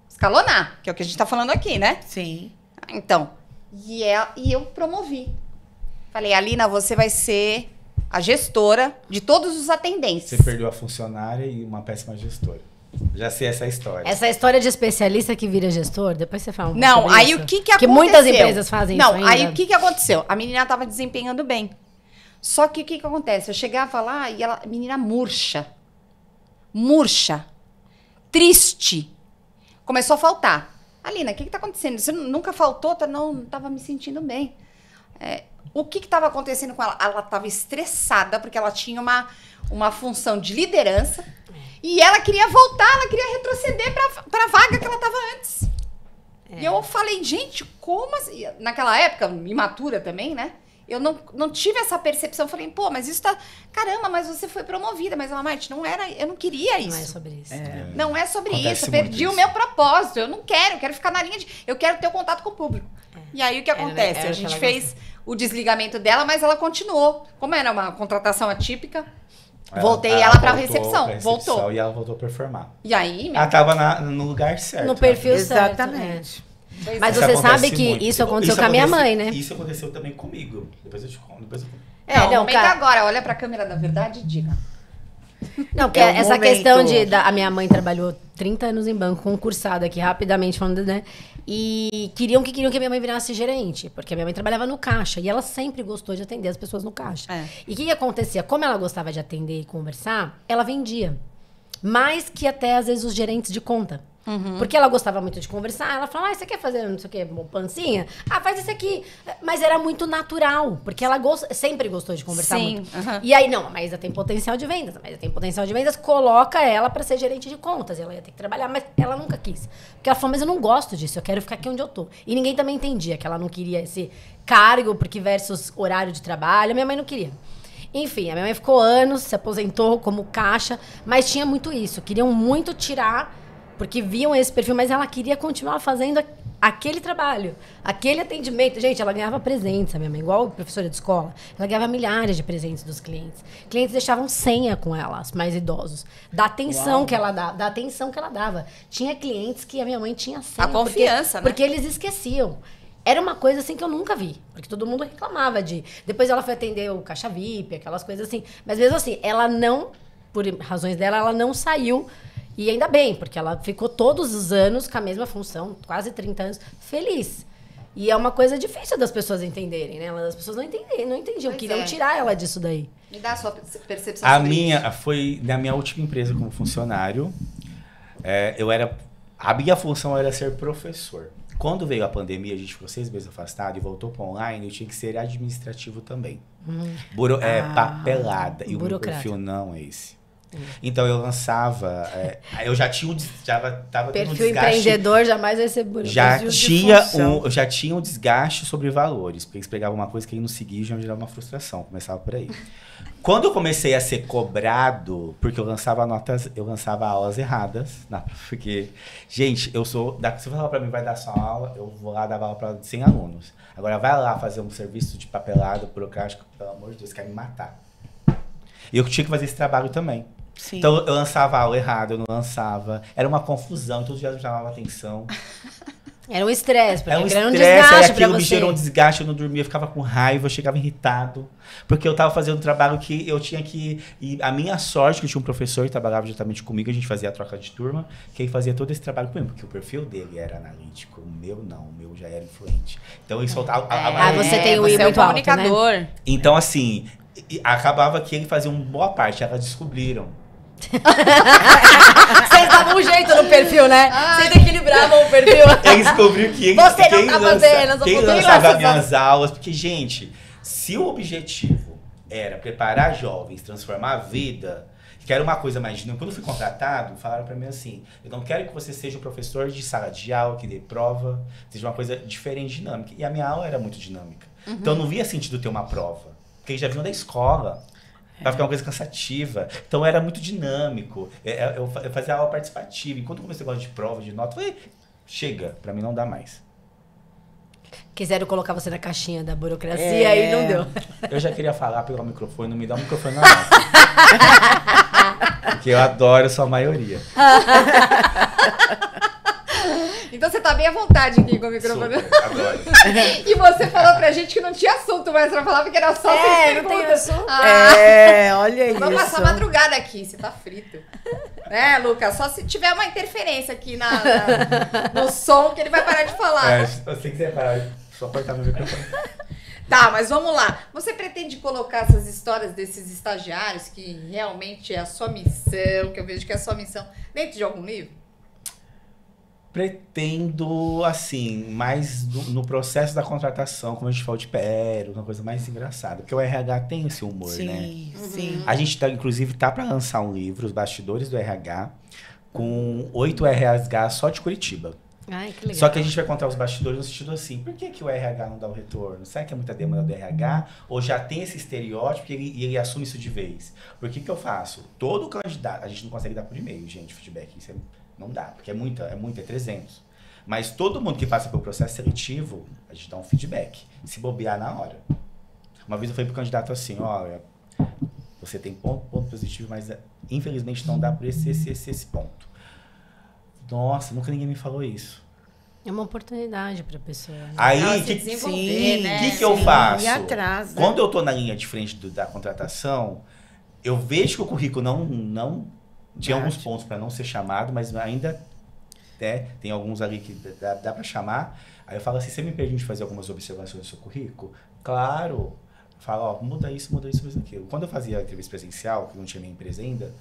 Escalonar, que é o que a gente tá falando aqui, né? Sim. Então, e eu promovi. Falei, Alina, você vai ser a gestora de todos os atendentes. Você perdeu a funcionária e uma péssima gestora. Já sei essa história. Essa história de especialista que vira gestor, depois você fala um pouco Não, sobre aí isso. o que aconteceu? Que muitas empresas fazem Não, isso ainda. aí o que aconteceu? A menina tava desempenhando bem. Só que o que acontece? Eu chegava lá e ela, menina murcha, triste. Começou a faltar. Alina, o que tá acontecendo? Você nunca faltou? Não tava me sentindo bem. o que estava acontecendo com ela? Ela estava estressada porque ela tinha uma função de liderança e ela queria voltar, ela queria retroceder para a vaga que ela estava antes. E eu falei, gente, como assim? Naquela época, imatura também, né? Eu não tive essa percepção. Falei, pô, mas isso tá... Caramba, mas você foi promovida. Mas ela, Marte, não era... Eu não queria isso. Não é sobre isso. Não é sobre Acontece isso. Perdi muito o meu propósito. Eu não quero. Eu quero ficar na linha de... Eu quero ter o contato com o público. E aí, o que acontece? A gente fez o desligamento dela, mas ela continuou. Como era uma contratação atípica, voltei ela pra recepção. Voltou. E ela voltou a performar. E aí... Ela tava no lugar certo. No perfil certo. Exatamente. Mas Isso você sabe acontece que muito. isso aconteceu com a minha mãe, né? Isso aconteceu também comigo. Depois eu te conto. Comenta agora. Olha pra câmera da verdade e diga. Não, porque essa questão a minha mãe trabalhou 30 anos em banco, concursada aqui, rapidamente falando, né? E queriam que a minha mãe virasse gerente, porque a minha mãe trabalhava no caixa e ela sempre gostou de atender as pessoas no caixa. E o que acontecia? Como ela gostava de atender e conversar, ela vendia. Mais que até, às vezes, os gerentes de conta. Porque ela gostava muito de conversar, ela falava, você quer fazer não sei o que, pancinha? Faz isso aqui. Mas era muito natural, porque ela sempre gostou de conversar muito. E aí, não, a Maísa tem potencial de vendas, coloca ela pra ser gerente de contas, ela ia ter que trabalhar, mas ela nunca quis. Porque ela falou, mas eu não gosto disso, eu quero ficar aqui onde eu tô. E ninguém também entendia que ela não queria esse cargo, porque versus horário de trabalho, a minha mãe não queria. Enfim, a minha mãe ficou anos, se aposentou como caixa, mas tinha muito isso, queriam muito tirar... Porque viam esse perfil, mas ela queria continuar fazendo aquele trabalho, aquele atendimento. Gente, ela ganhava presentes, a minha mãe, igual professora de escola. Ela ganhava milhares de presentes dos clientes. Clientes deixavam senha com ela, os mais idosos. Da atenção que ela dava. Tinha clientes que a minha mãe tinha senha. A confiança, né? Porque eles esqueciam. Era uma coisa assim que eu nunca vi. Porque todo mundo reclamava de... Depois ela foi atender o caixa VIP, aquelas coisas assim. Mas mesmo assim, ela não... Por razões dela, ela não saiu... E ainda bem, porque ela ficou todos os anos com a mesma função, quase 30 anos, feliz. E é uma coisa difícil das pessoas entenderem, né? As pessoas não entendiam, queriam tirar ela disso daí. Me dá a sua percepção A sobre minha isso. foi na minha última empresa como funcionário. A minha função era ser professor. Quando veio a pandemia, a gente ficou 6 meses afastado e voltou para online, eu tinha que ser administrativo também. Papelada. E o meu perfil não é esse. Então eu lançava, eu já tinha tava tendo um perfil desgaste. Empreendedor jamais vai ser Eu já tinha um desgaste sobre valores, porque eles pegavam uma coisa que aí não seguia e já me gerava uma frustração, começava por aí. Quando eu comecei a ser cobrado, porque eu lançava aulas erradas, porque, gente, se você falar pra mim, vai dar sua aula, eu vou lá dar aula pra 100 alunos. Agora vai lá fazer um serviço de papelada burocrático, pelo amor de Deus, quer me matar. E eu tinha que fazer esse trabalho também. Sim. Então eu lançava aula errada, eu não lançava. Era uma confusão, todos os dias me chamava atenção. Era um estresse, porque era um desgaste pra me você. gerou um desgaste, eu não dormia, eu ficava com raiva, eu chegava irritado. Porque eu tava fazendo um trabalho que eu tinha que... E a minha sorte, que eu tinha um professor que trabalhava diretamente comigo, a gente fazia a troca de turma, que ele fazia todo esse trabalho comigo, porque o perfil dele era analítico, o meu não, o meu já era influente. Então ele soltava... você tem o I muito alto, né? Então assim, acabava que ele fazia uma boa parte, elas descobriram. Vocês davam um jeito no perfil, né? Vocês equilibravam o perfil. Eles descobriram que você não tá fazendo, quem lançava minhas aulas. Porque, gente, se o objetivo era preparar jovens, transformar a vida, que era uma coisa mais dinâmica. Quando eu fui contratado, falaram pra mim assim, eu não quero que você seja um professor de sala de aula, que dê prova, seja uma coisa diferente, dinâmica. E a minha aula era muito dinâmica. Então, eu não via sentido ter uma prova. Porque eles já vinham da escola. Vai ficar uma coisa cansativa. Então era muito dinâmico. Eu fazia aula participativa. E quando eu comecei a falar de prova, de nota, eu falei, chega, pra mim não dá mais. Quiseram colocar você na caixinha da burocracia e não deu. Eu já queria falar pelo microfone, não me dá o microfone na mão. Porque eu adoro a sua maioria. Então você tá bem à vontade aqui com o microfone. Super, adoro. E você falou pra gente que não tinha assunto mais pra falar, porque era só seis não tem perguntas. assunto. Olha isso. Vamos passar madrugada aqui, você tá frito. Né, Lucas? Só se tiver uma interferência aqui no som, que ele vai parar de falar. Se você quiser parar, só cortar meu microfone. Tá, mas vamos lá. Você pretende colocar essas histórias desses estagiários, que realmente é a sua missão, que eu vejo que é a sua missão, dentro de algum livro? pretendo, assim, mais no processo da contratação, como a gente falou de pérola, uma coisa mais engraçada. Porque o RH tem esse humor, né? Sim. A gente, inclusive, tá para lançar um livro, Os Bastidores do RH, com 8 RH só de Curitiba. Ai, que legal. Só que a gente vai contar os bastidores no sentido assim, por que o RH não dá o retorno? Será que é muita demanda do RH? Ou já tem esse estereótipo e ele assume isso de vez? Por que eu faço? Todo candidato, a gente não consegue dar por e-mail, gente, feedback, isso não dá, porque é 300. Mas todo mundo que passa pelo processo seletivo, a gente dá um feedback, se bobear na hora. Uma vez eu falei pro candidato assim, olha, você tem ponto positivo, mas infelizmente não dá por esse ponto. Nossa, nunca ninguém me falou isso. É uma oportunidade para a pessoa. Né? Aí, o que eu faço? E atrás, né? Quando eu tô na linha de frente da contratação, eu vejo que o currículo não tinha alguns pontos para não ser chamado, mas ainda tem alguns ali que dá para chamar. Aí eu falo assim, você me permite fazer algumas observações do seu currículo? Claro. Falo, ó, muda isso, aquilo. Quando eu fazia a entrevista presencial, que não tinha minha empresa ainda,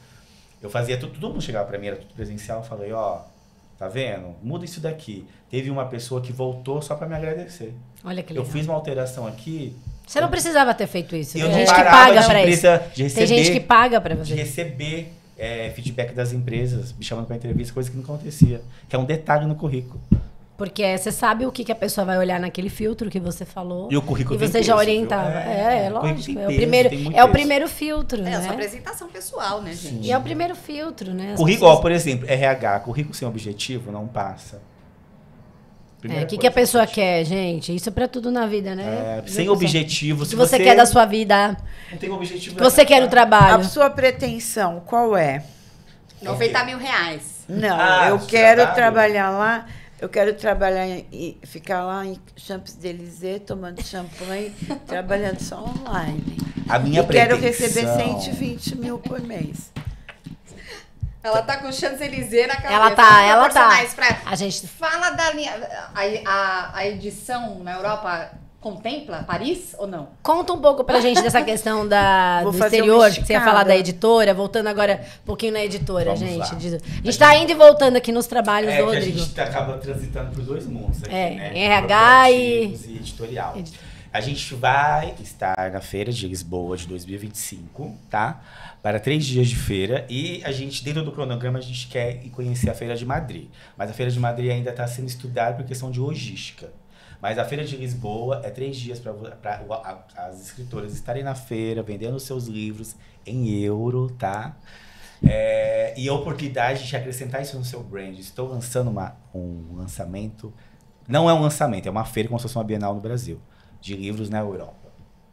eu fazia todo mundo chegava para mim, era tudo presencial, eu falei, ó, tá vendo? Muda isso daqui. Teve uma pessoa que voltou só para me agradecer. Olha que legal. Eu fiz uma alteração aqui. Você não precisava ter feito isso. Eu Tem não gente que paga para isso. Tem gente que paga para de fazer. receber feedback das empresas, me chamando para entrevista, coisa que não acontecia. Que é um detalhe no currículo. Porque você sabe o que a pessoa vai olhar naquele filtro que você falou. E o currículo E você tem já peso, orientava. viu? Lógico. Tem É o peso, primeiro, tem muito é o peso. primeiro filtro, né? É a sua apresentação pessoal, né, gente? E é o primeiro filtro, né? As Currículo, pessoas- por exemplo, RH, currículo sem objetivo não passa. Primeira O que a coisa, pessoa gente. quer, gente? Isso é pra tudo na vida, né? Sem objetivo. O que você quer da sua vida? Não tem objetivo. O que você quer no A trabalho? sua pretensão, qual é? 90 mil reais. Não, eu você quero trabalha? trabalhar lá, eu quero trabalhar e ficar lá em Champs-Élysées, tomando champanhe, trabalhando só online. A minha E quero pretensão- receber 120 mil por mês. Ela tá com Champs-Élysées na cabeça. Ela tá. Proporcionar isso pra- A gente... Fala da linha... A edição na Europa contempla Paris ou não? Conta um pouco pra gente dessa questão Vou do fazer exterior, uma que você ia esticada. falar da editora, voltando agora um pouquinho na editora, Vamos gente. lá. A gente tá indo e voltando aqui nos trabalhos do Que a Rodrigo. gente acaba transitando por dois mundos aqui, né? RH Corporativos e editorial. A gente vai estar na Feira de Lisboa de 2025, tá? Para 3 dias de feira. E a gente, dentro do cronograma, a gente quer ir conhecer a Feira de Madrid. Mas a Feira de Madrid ainda está sendo estudada por questão de logística. Mas a Feira de Lisboa é 3 dias para as escritoras estarem na feira, vendendo seus livros em euro, tá? E a oportunidade de acrescentar isso no seu brand. Estou lançando um lançamento. Não é um lançamento, é uma feira como se fosse uma Bienal no Brasil, de livros na Europa.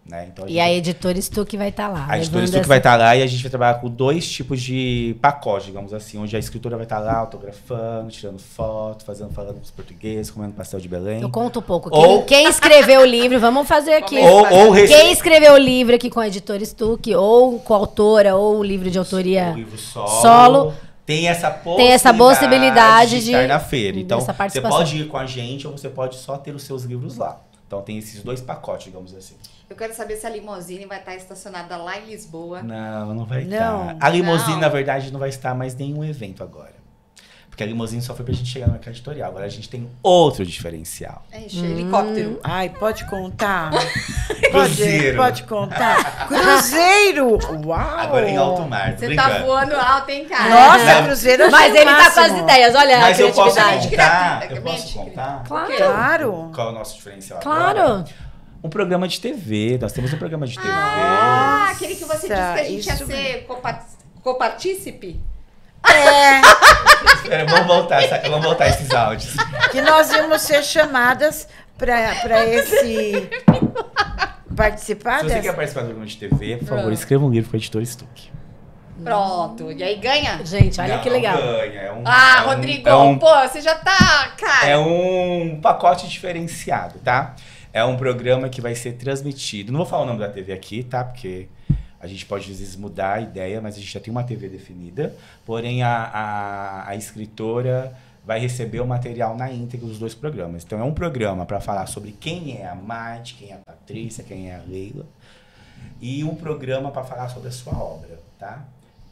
Né? Então, E a editora Stuck vai estar lá. a editora levando Stuck vai estar lá e a gente vai trabalhar com 2 tipos de pacote, digamos assim, onde a escritora vai estar lá autografando, tirando foto, falando os portugueses, comendo pastel de Belém. Eu conto um pouco. Ou- Quem escreveu o livro, vamos fazer aqui. Ou Quem escreveu o livro aqui com a editora Stuck, ou com a autora, ou o livro de autoria o livro solo, tem essa possibilidade de estar de- na feira. Então, dessa você participação. pode ir com a gente ou você pode só ter os seus livros lá. Então, tem esses 2 pacotes, digamos assim. Eu quero saber se a limusine vai estar estacionada lá em Lisboa. Não vai Não. estar. A limusine, Não. na verdade, não vai estar mais nenhum evento agora. Porque a limusine só foi pra gente chegar no mercado editorial. Agora a gente tem outro diferencial. Enche helicóptero. Ai, pode contar? Cruzeiro. Pode contar? Cruzeiro! Uau! Agora em alto mar, tô Você tá brincando. voando alto, hein, cara? Nossa, Não. Cruzeiro eu Mas achei ele o tá com as máximo. ideias, olha a Mas eu posso criatividade. contar? Eu Criatividade. posso contar? Claro. Claro. Qual é o nosso diferencial Claro. agora? Um programa de TV. Nós temos um programa de TV. Ah, aquele que você disse que a gente ia Isso ser copartícipe. Espera, vamos voltar esses áudios. Que nós íamos ser chamadas para esse participar Se você dessa. quer participar do programa de TV, por favor, escreva um livro com a editora Stuck. Pronto. E aí ganha? Gente, olha Não, que legal. ganha, Ah, é um- Rodrigo, é um pô, você já tá, cara. É um pacote diferenciado, tá? É um programa que vai ser transmitido. Não vou falar o nome da TV aqui, tá? Porque a gente pode, às vezes, mudar a ideia, mas a gente já tem uma TV definida. Porém, a escritora vai receber o material na íntegra dos 2 programas. Então, é um programa para falar sobre quem é a Marte, quem é a Patrícia, quem é a Leila. E um programa para falar sobre a sua obra, tá?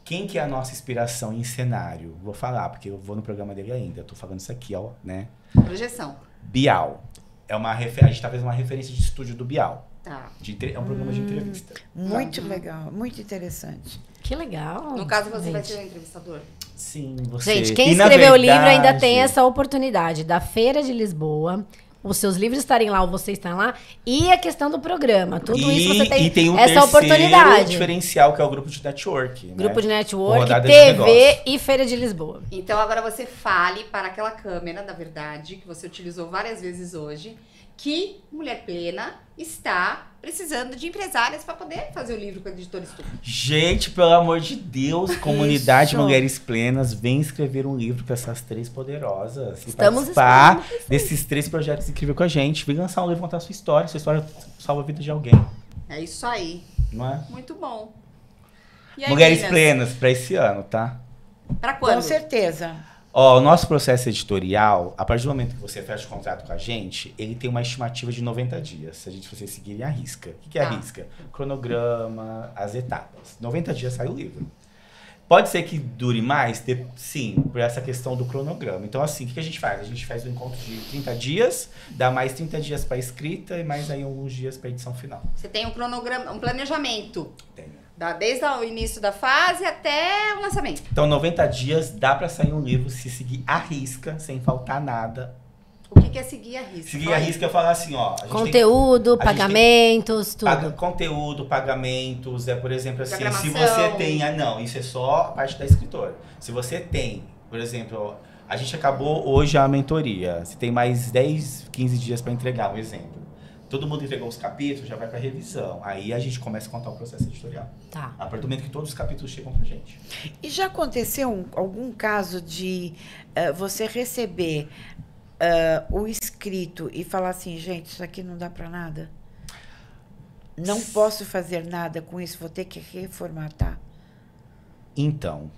Quem que é a nossa inspiração em cenário? Vou falar, porque eu vou no programa dele ainda. Eu tô falando isso aqui, ó, né? Projeção. Bial. A gente tá fazendo uma referência de estúdio do Bial. Tá. É um programa de entrevista. Muito legal, muito interessante. Que legal. No caso, você vai gente. ser o entrevistador. Sim, você. Gente, quem E, na escreveu o livro ainda verdade, tem essa oportunidade da Feira de Lisboa, os seus livros estarem lá ou vocês estarem lá, e a questão do programa. Tudo isso você tem, e tem um essa terceiro oportunidade. diferencial, que é o grupo de network. Grupo né? de network, Rodada de TV negócio. e Feira de Lisboa. Então, agora você fale para aquela câmera, na verdade, que você utilizou várias vezes hoje, que Mulher Plena está precisando de empresárias para poder fazer o livro com a editora Estúdio. Gente, pelo amor de Deus, comunidade Isso. Mulheres Plenas, vem escrever um livro com essas 3 poderosas. E Estamos participar esperando desses 3 projetos incríveis com a gente. Vem lançar um livro, contar a sua história. Sua história salva a vida de alguém, É isso aí. não é? Muito bom. E aí, Mulheres meninas? Plenas, para esse ano, tá? Pra quando? Com certeza. Ó, o nosso processo editorial, a partir do momento que você fecha o contrato com a gente, ele tem uma estimativa de 90 dias. Se a gente vocês seguirem a risca. O que é a Tá. risca? Cronograma, as etapas. 90 dias sai o livro. Pode ser que dure mais? Sim, por essa questão do cronograma. Então, assim, o que a gente faz? A gente faz um encontro de 30 dias, dá mais 30 dias para escrita e mais aí alguns dias para edição final. Você tem um cronograma, um planejamento. Tenho. Desde o início da fase até o lançamento. Então, 90 dias dá para sair um livro se seguir a risca, sem faltar nada. O que é seguir a risca? Seguir a risca é falar assim, ó. a gente tem- Conteúdo, a gente tem- pagamentos, tudo. Conteúdo, pagamentos, por exemplo, assim, se Programação. você tem... não, isso é só a parte da escritora. Se você tem, por exemplo, a gente acabou hoje a mentoria. Você tem mais 10, 15 dias para entregar, um exemplo. Todo mundo entregou os capítulos, já vai para revisão. Aí a gente começa a contar o processo editorial. Tá. A partir do momento que todos os capítulos chegam pra gente. E já aconteceu algum caso de você receber o escrito e falar assim, gente, isso aqui não dá para nada? Não posso fazer nada com isso, vou ter que reformatar? Então,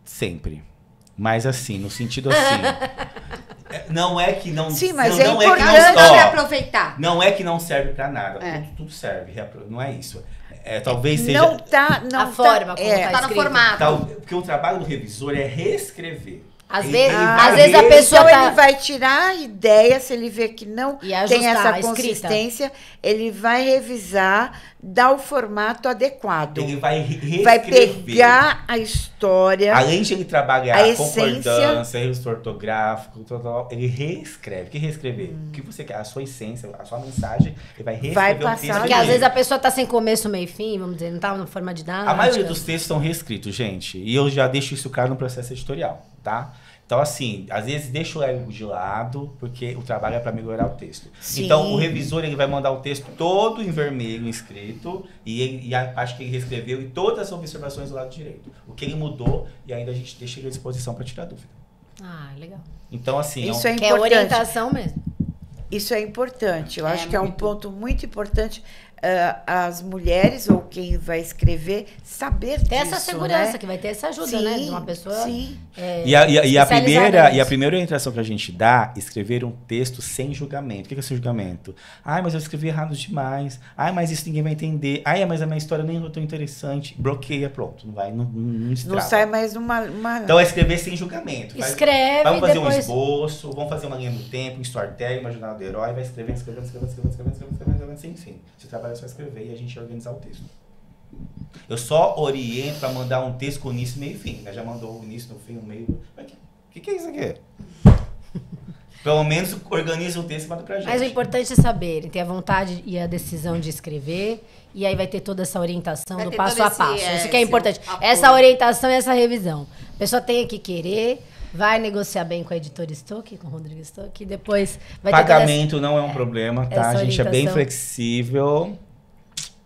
sempre. Mas assim, no sentido assim... não é que não... Sim, mas não, é não que importante. Dá pra ó, aproveitar. não é que não serve pra nada. É. Tudo serve. Não é isso. Talvez seja... Não tá, não A forma como Tá no escrito. formato. Porque o trabalho do revisor é reescrever. Às Ele- vezes, ele vai às vezes a pessoa Então tá... ele vai tirar a ideia, se ele vê que não E ajustar tem essa a escrita. consistência, ele vai revisar, dar o formato adequado. Ele vai reescrever. Vai pegar a história. Além de ele trabalhar a a essência. concordância, registro ortográfico, ele reescreve. O que reescrever? O que você quer? A sua essência, a sua mensagem, ele vai reescrever Vai o passar texto. Porque às dele. vezes a pessoa tá sem começo, meio e fim, vamos dizer, não tá na forma didática. A maioria dos textos são reescritos, gente. E eu já deixo isso claro no processo editorial, tá? Então, assim, às vezes deixa o ego de lado, porque o trabalho é para melhorar o texto. Sim. Então, o revisor ele vai mandar o texto todo em vermelho, escrito, e a parte que ele reescreveu e todas as observações do lado direito. O que ele mudou, e ainda a gente deixa ele à disposição para tirar dúvida. Ah, legal. Então, assim... Isso é Que é importante. orientação mesmo. Isso é importante. Eu É acho que é um muito. ponto muito importante as mulheres ou quem vai escrever saber Tem disso, essa segurança, né? que vai ter essa ajuda, Sim, né? De uma pessoa sim. E a especializada nisso. primeira orientação que a gente dá é escrever um texto sem julgamento. O que é sem julgamento? Ai, mas eu escrevi errado demais. Ai, mas isso ninguém vai entender. Ai, mas a minha história nem é tão interessante. Bloqueia, pronto. Não vai, não Não estrava. sai mais uma... Então é escrever sem julgamento. Escreve, Vamos fazer depois... um esboço, vamos fazer uma linha do tempo, um storytelling, uma jornada do herói, vai escrevendo, sem trabalho é só escrever e a gente organizar o texto. Eu só oriento para mandar um texto com início, meio e fim. Já mandou o início, no fim, o meio. O que é isso aqui? Pelo menos organiza o texto e manda pra gente. Mas o importante é saberem, ter a vontade e a decisão de escrever. E aí vai ter toda essa orientação Vai do ter passo todo a passo. esse, Isso que é esse importante. apoio. Essa orientação e essa revisão. A pessoa tem que querer, vai negociar bem com a editora Stock, com o Rodrigo Stock, e depois vai ter Pagamento não é um problema, tá? essa A gente é bem orientação. flexível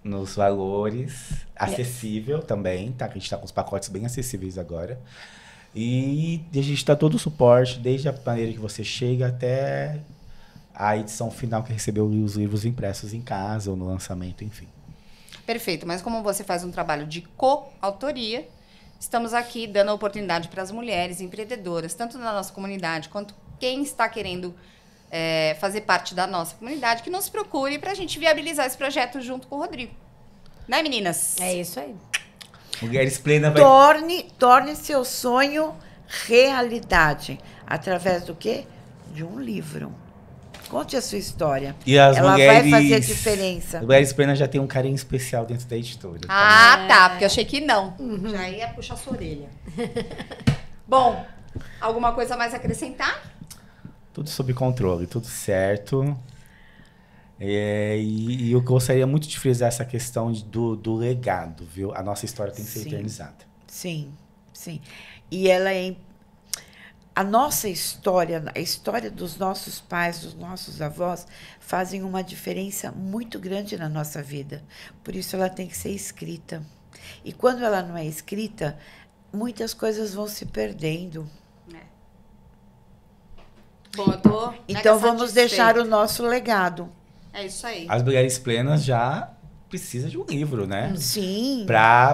nos valores, acessível também, tá? Que a gente tá com os pacotes bem acessíveis agora. E a gente dá todo o suporte, desde a maneira que você chega até a edição final, que recebeu os livros impressos em casa ou no lançamento, enfim. Perfeito, mas como você faz um trabalho de coautoria, estamos aqui dando a oportunidade para as mulheres empreendedoras, tanto da nossa comunidade, quanto quem está querendo fazer parte da nossa comunidade, que nos procure para a gente viabilizar esse projeto junto com o Rodrigo. Né, meninas? É isso aí. Mulheres Plenas vai... Torne seu sonho realidade. Através do quê? De um livro. Conte a sua história. E as Ela mulheres, vai fazer diferença. Mulheres Plenas já tem um carinho especial dentro da editora. Tá, porque eu achei que não. Já ia puxar sua orelha. Bom, alguma coisa mais a acrescentar? Tudo sob controle, tudo certo. E eu gostaria muito de frisar essa questão do legado, viu? A nossa história tem que ser eternizada. Sim, sim. E ela é... A nossa história, a história dos nossos pais, dos nossos avós, fazem uma diferença muito grande na nossa vida. Por isso ela tem que ser escrita. E quando ela não é escrita, muitas coisas vão se perdendo. Bom, eu tô então vamos deixar o nosso legado. É isso aí. As Mulheres Plenas já precisam de um livro, né? Sim.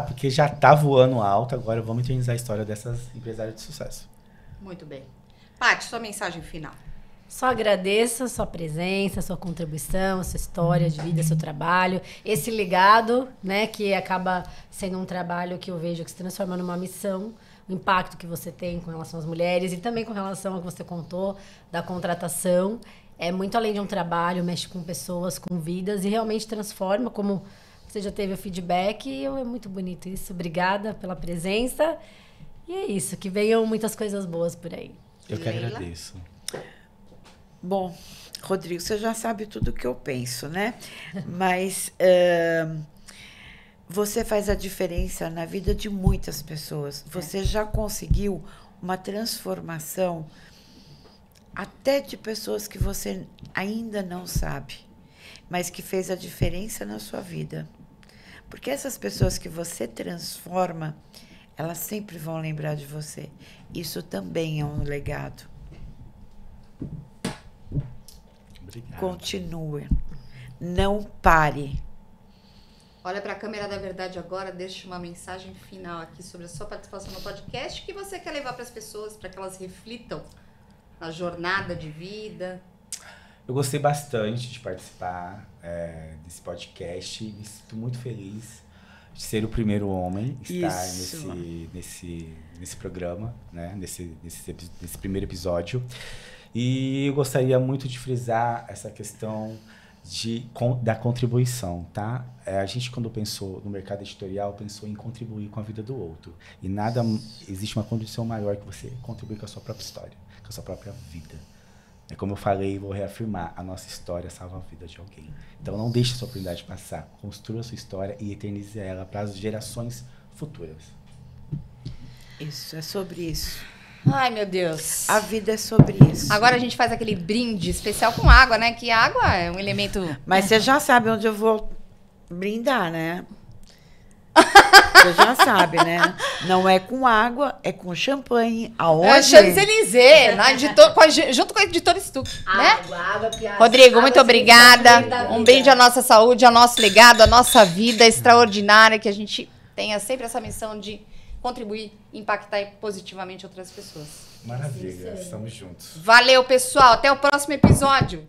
Porque já tá voando alto, agora vamos eternizar a história dessas empresárias de sucesso. Muito bem. Paty, sua mensagem final. Só agradeço a sua presença, a sua contribuição, a sua história de vida, seu trabalho, esse legado, né, que acaba sendo um trabalho que eu vejo que se transforma numa missão, o impacto que você tem com relação às mulheres e também com relação ao que você contou da contratação. É muito além de um trabalho, mexe com pessoas, com vidas e realmente transforma, como você já teve o feedback, e é muito bonito isso. Obrigada pela presença. E é isso, que venham muitas coisas boas por aí. Eu que agradeço. Bom, Rodrigo, você já sabe tudo o que eu penso, né? Mas você faz a diferença na vida de muitas pessoas. Você já conseguiu uma transformação até de pessoas que você ainda não sabe, mas que fez a diferença na sua vida. Porque essas pessoas que você transforma, elas sempre vão lembrar de você. Isso também é um legado. Obrigado. Continue. Não pare. Olha para a câmera da verdade agora, deixe uma mensagem final aqui sobre a sua participação no podcast que você quer levar para as pessoas, para que elas reflitam na jornada de vida. Eu gostei bastante de participar desse podcast. Me sinto muito feliz de ser o primeiro homem a estar nesse programa, né? nesse primeiro episódio. E eu gostaria muito de frisar essa questão da contribuição, tá? A gente, quando pensou no mercado editorial, pensou em contribuir com a vida do outro. E existe uma condição maior que você contribuir com a sua própria história, com a sua própria vida. É como eu falei e vou reafirmar, a nossa história salva a vida de alguém. Então não deixe essa oportunidade passar. Construa a sua história e eternize ela para as gerações futuras. Isso, é sobre isso. Ai, meu Deus. A vida é sobre isso. Agora a gente faz aquele brinde especial com água, né? Que água é um elemento... Mas você já sabe onde eu vou brindar, né? Você já sabe, né? Não é com água, é com champanhe. Aonde? É Champs-Élysées, junto com a editora Stuck, né? Água, Rodrigo, muito obrigada. Um brinde à nossa saúde, ao nosso legado, à nossa vida extraordinária, que a gente tenha sempre essa missão de contribuir, impactar positivamente outras pessoas. Maravilha, estamos juntos. Valeu, pessoal. Até o próximo episódio.